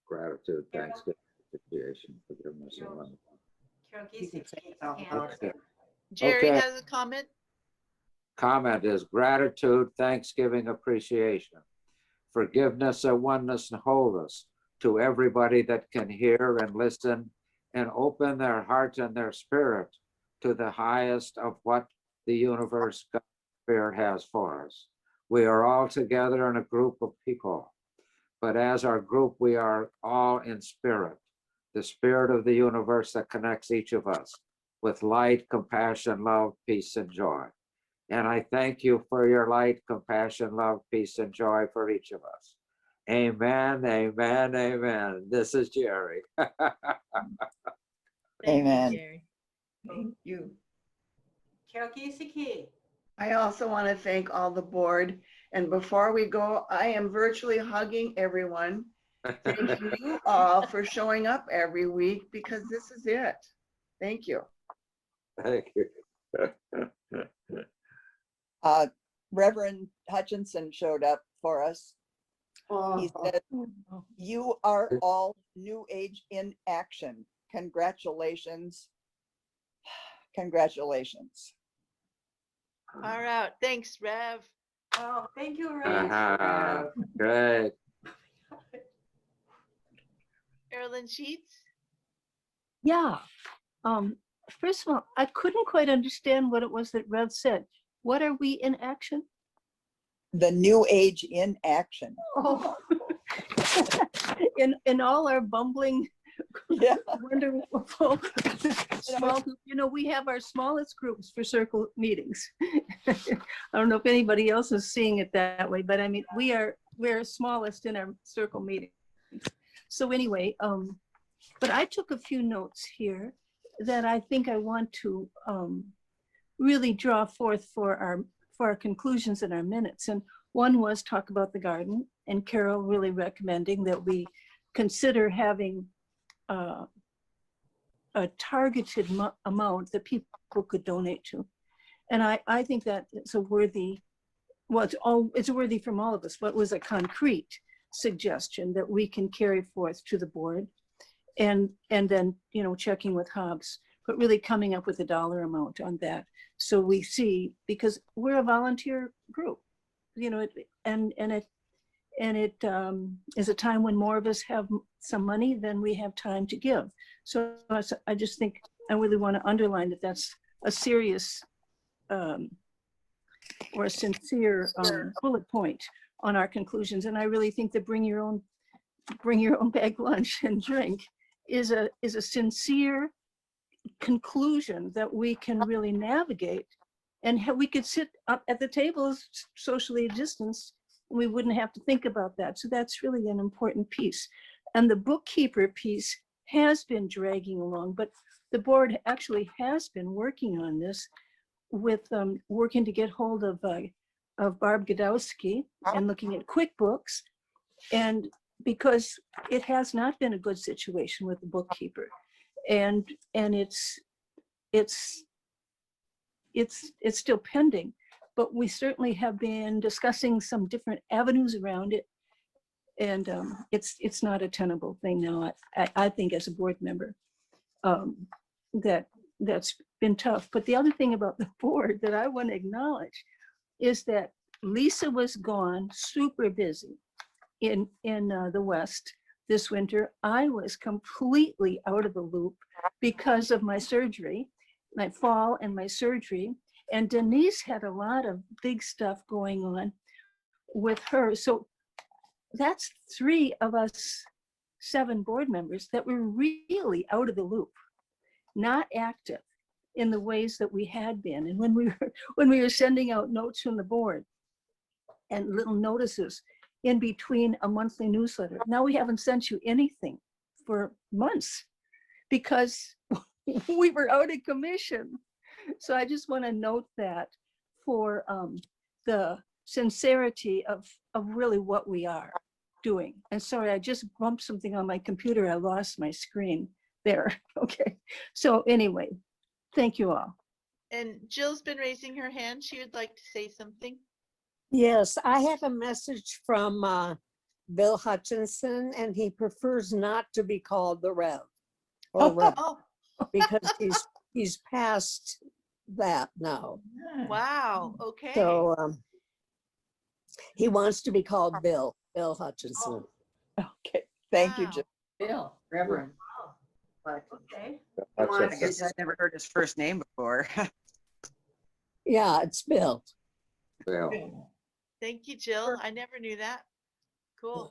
Gratitude, thanksgiving, appreciation, forgiveness, and love. Carol You can Giesecke, say it out Kate's loud. hand. Jerry Okay. has a comment. Comment is gratitude, thanksgiving, appreciation, forgiveness, and oneness and wholeness to everybody that can hear and listen and open their heart and their spirit to the highest of what the universe God Spirit has for us. We are all together in a group of people, but as our group, we are all in spirit, the spirit of the universe that connects each of us with light, compassion, love, peace, and joy. And I thank you for your light, compassion, love, peace, and joy for each of us. Amen, amen, amen. This is Jerry. Amen. Jerry. Thank you. LSICC. I also want to thank all the board. And before we go, I am virtually hugging everyone. Thank you all for showing up every week because this is it. Thank you. Thank you. Reverend Hutchinson showed up for us. He said, "You are all New Age in action. Congratulations. Congratulations." All right. Thanks, Rev. Oh, thank you, Ray. Great. Carolyn Sheets. Yeah. First of all, I couldn't quite understand what it was that Rev said. What are we in action? The New Age in action. Oh. in all our bumbling, Yeah. wonderful small group. You know, we have our smallest groups for circle meetings. I don't know if anybody else is seeing it that way, but I mean, we're smallest in our circle meetings. So anyway, but I took a few notes here that I think I want to really draw forth for our conclusions in our minutes. And one was talk about the garden, and Carol really recommending that we consider having a targeted amount that people could donate to. And I think that it's a worthy, well, it's worthy from all of us, but was a concrete suggestion that we can carry forth to the board. And then, you know, checking with Hobbs, but really coming up with a dollar amount on that. So we see, because we're a volunteer group, you know, and it is a time when more of us have some money than we have time to give. So I just think I really want to underline that that's a serious or a sincere bullet point on our conclusions. And I really think that bring your own bag lunch and drink is a sincere conclusion that we can really navigate, and we could sit up at the tables socially distanced, and we wouldn't have to think about that. So that's really an important piece. And the bookkeeper piece has been dragging along, but the board actually has been working on this with working to get hold of Barb Godowski and looking at QuickBooks. And because it has not been a good situation with the bookkeeper, and it's still pending, but we certainly have been discussing some different avenues around it, and it's not a tenable thing now. I think as a board member, that's been tough. But the other thing about the board that I want to acknowledge is that Lisa was gone, super busy in the West this winter. I was completely out of the loop because of my surgery, my fall and my surgery. And Denise had a lot of big stuff going on with her. So that's 3 of us 7 board members that were really out of the loop, not active in the ways that we had been. And when we were sending out notes from the board and little notices in between a monthly newsletter, now we haven't sent you anything for months because we were out of commission. So I just want to note that for the sincerity of really what we are doing. And sorry, I just bumped something on my computer. I lost my screen there. Okay. So anyway, thank you all. And Jill's been raising her hand. She would like to say something. Yes, I have a message from Bill Hutchinson, and he prefers not to be called the Rev or Rev because he's past that now. Wow. Okay. So he wants to be called Bill Hutchinson. Okay. Thank you, Jill. Bill, Reverend. Okay. I guess I've never heard his first name before. Yeah, it's Bill. Bill. Thank you, Jill. I never knew that. Cool.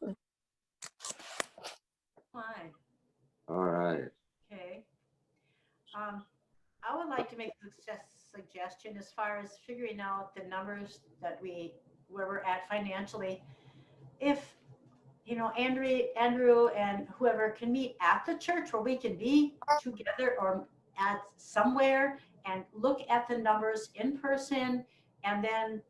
Fine. All right. Okay. I would like to make a suggestion as far as figuring out the numbers that where we're at financially. If, Andrew and whoever can meet at the church where we can be together or at somewhere and look at the numbers in person and then,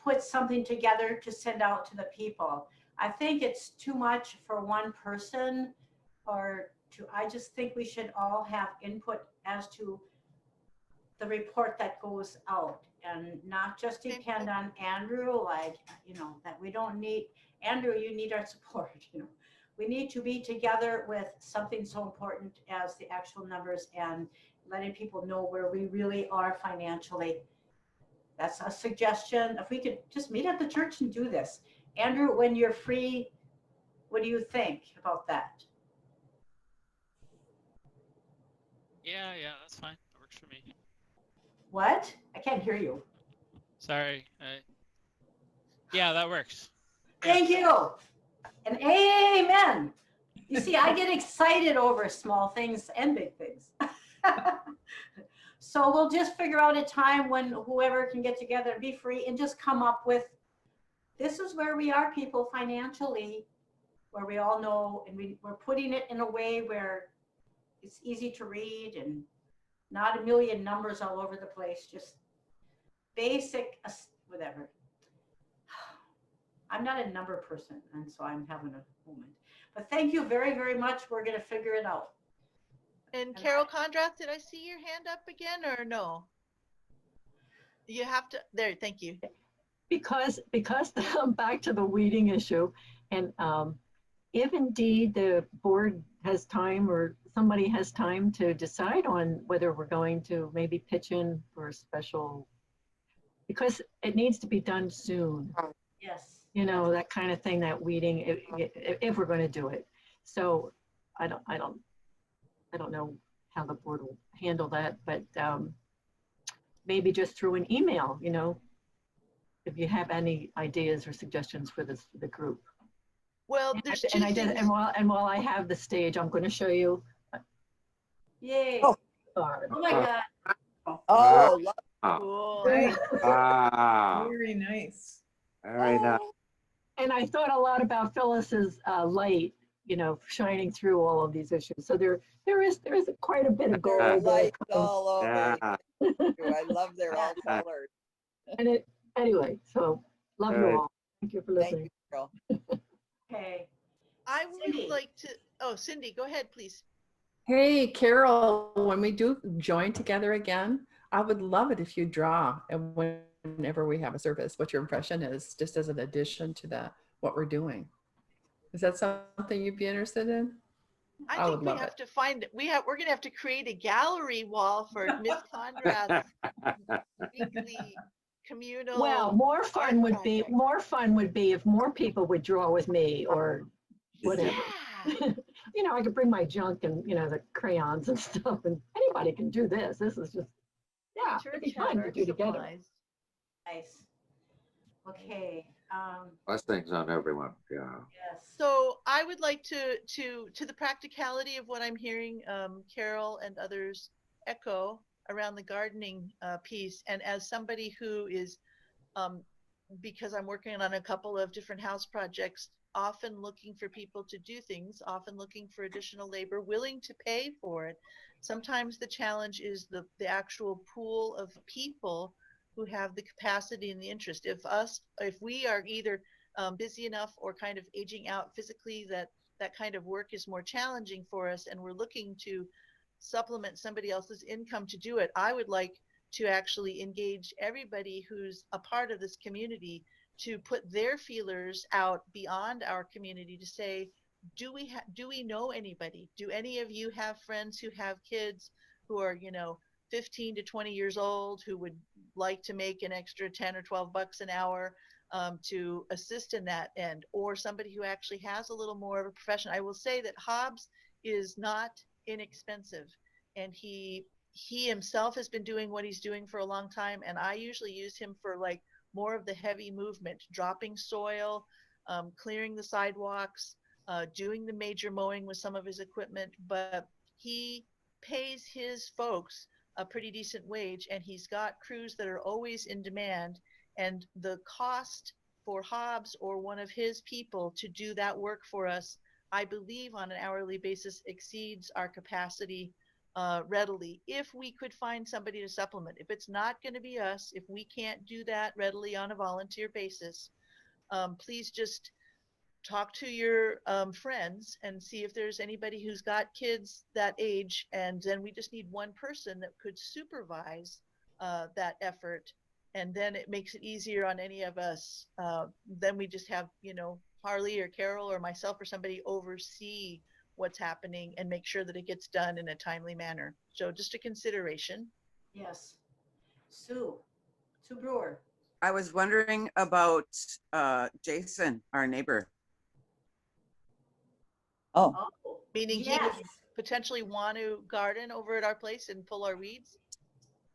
put something together to send out to the people. I think it's too much for one person I just think we should all have input as to the report that goes out and not just depend on Andrew, that we don't need, Andrew, you need our support, We need to be together with something so important as the actual numbers and letting people know where we really are financially. That's a suggestion. If we could just meet at the church and do this. Andrew, when you're free, what do you think about that? Yeah, that's fine. That works for me. What? I can't hear you. Sorry. Yeah, that works. Thank you. And amen. You see, I get excited over small things and big things. So we'll just figure out a time when whoever can get together and be free and just come up with, this is where we are, people, financially, where we all know, and we're putting it in a way where it's easy to read and not a million numbers all over the place, just basic, whatever. I'm not a number person, and so I'm having a moment. But thank you very, very much. We're going to figure it out. And Carol Condrath, did I see your hand up again or no? You have to, there, thank you. Because back to the weeding issue, and if indeed the board has time or somebody has time to decide on whether we're going to maybe pitch in for a special, because it needs to be done soon. Yes. That kind of thing, that weeding, if we're going to do it. So I don't know how the board will handle that, but maybe just through an email, if you have any ideas or suggestions for the group. Well, there's two things. And while I have the stage, I'm going to show you. Yay. Oh, oh my God. Oh, Cool. Wow. Very nice. Very nice. And I thought a lot about Phyllis's light, shining through all of these issues. So there is quite a bit of gold. lights all over. Yeah. I love they're all colored. And anyway, so love you all. Thank you for listening. Thank you, Carol. Okay. I would like to, Cindy, go ahead, please. Hey, Carol, when we do join together again, I would love it if you draw and whenever we have a service, what your impression is, just as an addition to what we're doing. Is that something you'd be interested in? I think we have to find it. We're going to have to create a gallery wall for Miss Conrad's weekly communal. Well, more fun would be if more people would draw with me or whatever. Yeah. I could bring my junk and the crayons and stuff, and anybody can do this. This is just it'd be fun to do together. Nice. Okay. Blessings on everyone. Yeah. Yes. So I would like to the practicality of what I'm hearing Carol and others echo around the gardening piece, and as somebody who is because I'm working on a couple of different house projects, often looking for people to do things, often looking for additional labor, willing to pay for it. Sometimes the challenge is the actual pool of people who have the capacity and the interest. If we are either busy enough or kind of aging out physically, that kind of work is more challenging for us, and we're looking to supplement somebody else's income to do it, I would like to actually engage everybody who's a part of this community to put their feelers out beyond our community to say, do we know anybody? Do any of you have friends who have kids who are 15 to 20 years old who would like to make an extra 10 or 12 bucks an hour to assist in that end, or somebody who actually has a little more of a profession? I will say that Hobbs is not inexpensive, and he himself has been doing what he's doing for a long time, and I usually use him for like more of the heavy movement, dropping soil, clearing the sidewalks, doing the major mowing with some of his equipment, but he pays his folks a pretty decent wage, and he's got crews that are always in demand, and the cost for Hobbs or one of his people to do that work for us, I believe on an hourly basis, exceeds our capacity readily. If we could find somebody to supplement, if it's not going to be us, if we can't do that readily on a volunteer basis, please just talk to your friends and see if there's anybody who's got kids that age, and then we just need one person that could supervise that effort, and then it makes it easier on any of us. Then we just have, you know, Harley or Carol or myself or somebody oversee what's happening and make sure that it gets done in a timely manner. So just a consideration. Yes. Sue Brewer. I was wondering about Jason, our neighbor. Oh, Meaning he yes. would potentially want to garden over at our place and pull our weeds?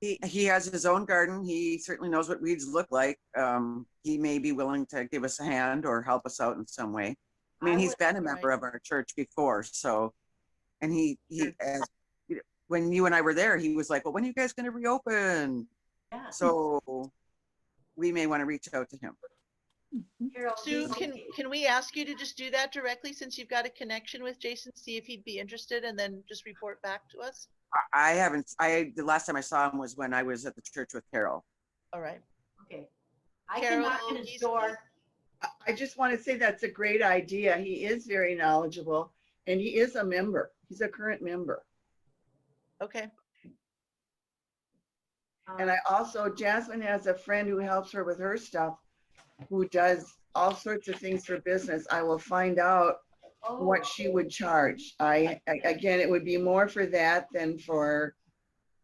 He has his own garden. He certainly knows what weeds look like. He may be willing to give us a hand or help us out in some way. I mean, he's been a member of our church before, so, and as when you and I were there, he was like, well, when are you guys going to reopen? Yeah. So we may want to reach out to him. Sue, can we ask you to just do that directly, since you've got a connection with Jason, see if he'd be interested, and then just report back to us? I haven't, the last time I saw him was when I was at the church with Carol. All right. Okay. I can knock on his door. I just want to say that's a great idea. He is very knowledgeable, and he is a member. He's a current member. Okay. And I also, Jasmine has a friend who helps her with her stuff, who does all sorts of things for business. I will find out what she would charge. Again, it would be more for that than for.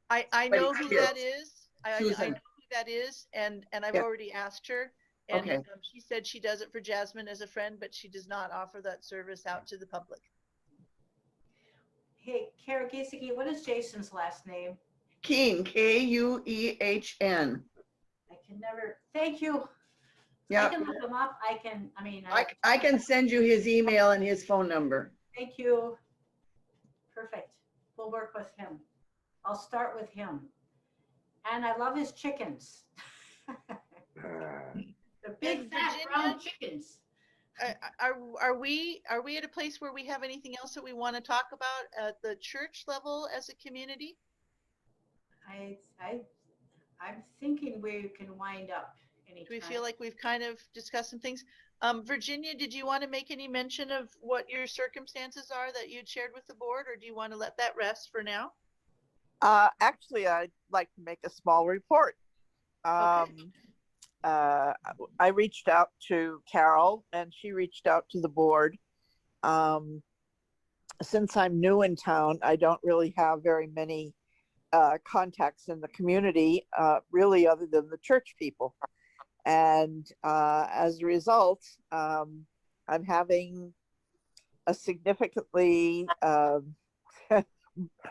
I know who that is. I know Susan. who that is, and I've Yeah. already asked her. And Okay. she said she does it for Jasmine as a friend, but she does not offer that service out to the public. Hey, Kara Gisicki, what is Jason's last name? Kuehn, Kuehn. I can never, thank you. Yeah. I can look him up. I can send you his email and his phone number. Thank you. Perfect. We'll work with him. I'll start with him. And I love his chickens. The big fat brown chickens. Are we at a place where we have anything else that we want to talk about at the church level as a community? I'm thinking we can wind up anytime. Do we feel like we've kind of discussed some things? Virginia, did you want to make any mention of what your circumstances are that you'd shared with the board, or do you want to let that rest for now? Actually, I'd like to make a small report. I reached out to Carol, and she reached out to the board. Since I'm new in town, I don't really have very many contacts in the community, really, other than the church people. And as a result, I'm having a significantly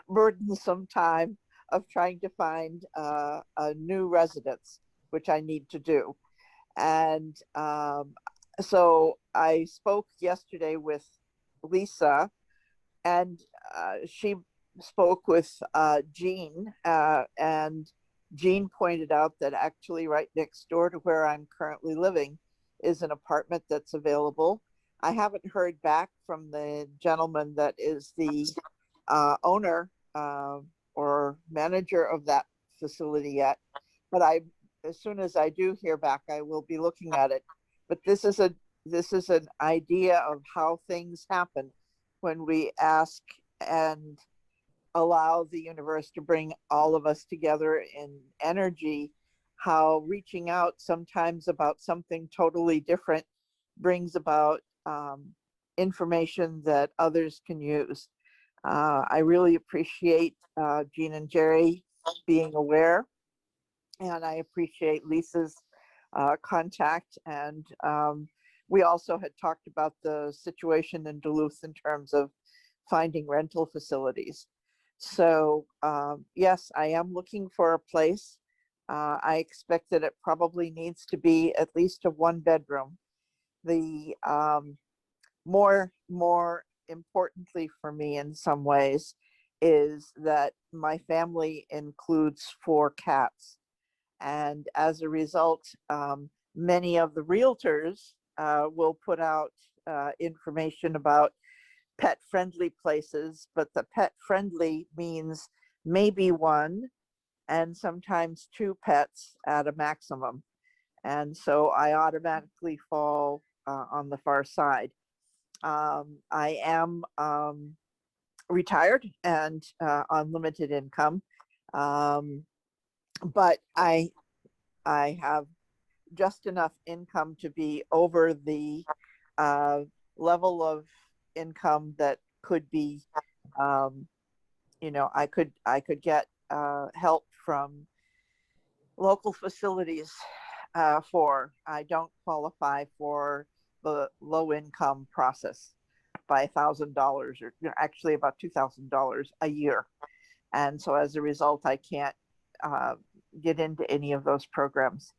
burdensome time of trying to find a new residence, which I need to do. And so I spoke yesterday with Lisa, and she spoke with Jean, and Jean pointed out that actually right next door to where I'm currently living is an apartment that's available. I haven't heard back from the gentleman that is the owner or manager of that facility yet, but as soon as I do hear back, I will be looking at it. But this is an idea of how things happen when we ask and allow the universe to bring all of us together in energy, how reaching out sometimes about something totally different brings about information that others can use. I really appreciate Jean and Jerry being aware, and I appreciate Lisa's contact. And we also had talked about the situation in Duluth in terms of finding rental facilities. So yes, I am looking for a place. I expect that it probably needs to be at least a 1-bedroom. The more importantly for me in some ways is that my family includes 4 cats. And as a result, many of the realtors will put out information about pet friendly places, but the pet friendly means maybe 1 and sometimes 2 pets at a maximum. And so I automatically fall on the far side. I am retired and on limited income, but I have just enough income to be over the level of income that could be, you know, I could get help from local facilities for. I don't qualify for the low income process by $1,000 or actually about $2,000 a year. And so as a result, I can't get into any of those programs.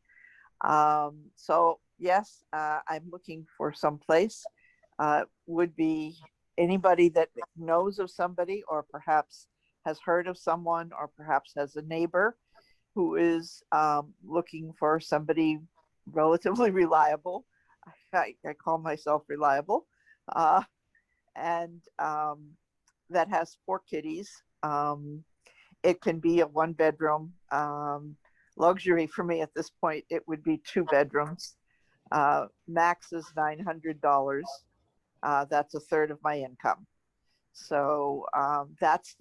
So yes, I'm looking for some place. Would be anybody that knows of somebody or perhaps has heard of someone or perhaps has a neighbor who is looking for somebody relatively reliable. I call myself reliable. And that has 4 kitties. It can be a 1-bedroom. Luxury for me at this point, it would be 2 bedrooms. Max is $900. That's a third of my income. So that's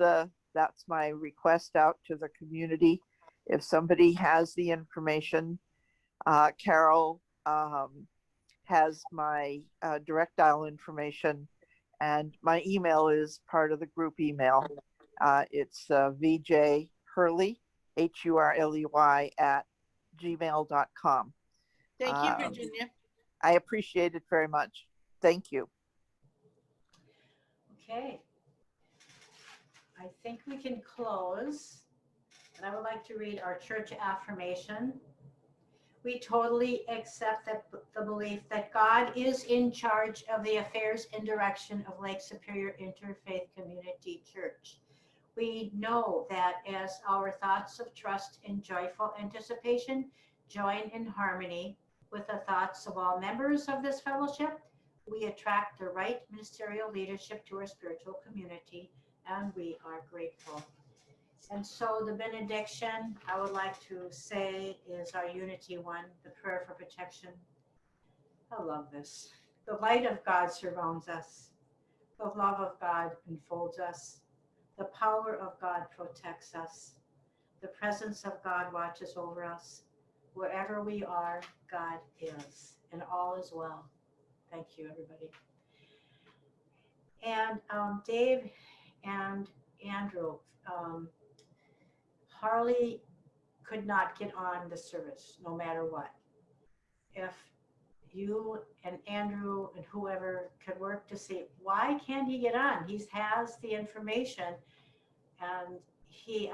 my request out to the community. If somebody has the information, Carol has my direct dial information, and my email is part of the group email. It's VJ Hurley, HURLEY @gmail.com. Thank you, Virginia. I appreciate it very much. Thank you. Okay. I think we can close. And I would like to read our church affirmation. We totally accept the belief that God is in charge of the affairs and direction of Lake Superior Interfaith Community Church. We know that as our thoughts of trust and joyful anticipation join in harmony with the thoughts of all members of this fellowship, we attract the right ministerial leadership to our spiritual community, and we are grateful. And so the benediction I would like to say is our Unity 1, the prayer for protection. I love this. The light of God surrounds us. The love of God enfolds us. The power of God protects us. The presence of God watches over us. Wherever we are, God is, and all is well. Thank you, everybody. And Dave and Andrew, Harley could not get on the service no matter what. If you and Andrew and whoever could work to see, why can't he get on? He has the information. And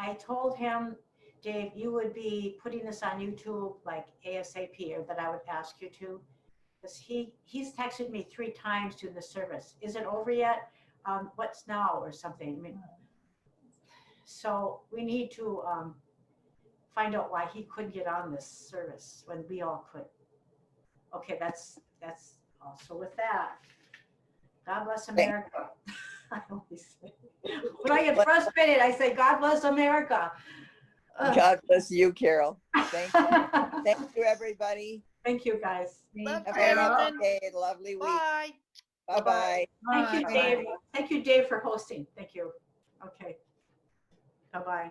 I told him, Dave, you would be putting this on YouTube like ASAP, or that I would ask you to, because he's texted me 3 times during the service. Is it over yet? What's now or something? I mean, so we need to find out why he couldn't get on this service when we all could. Okay, that's all. So with that, God bless America. I always say, when I get frustrated, I say, God bless America. God bless you, Carol. Thank you. Thank you, everybody. Thank you, guys. Love Have you, a lovely everyone. day, lovely week. Bye. Bye-bye. Thank you, Dave. Thank you, Dave, for hosting. Thank you. Okay. Bye-bye.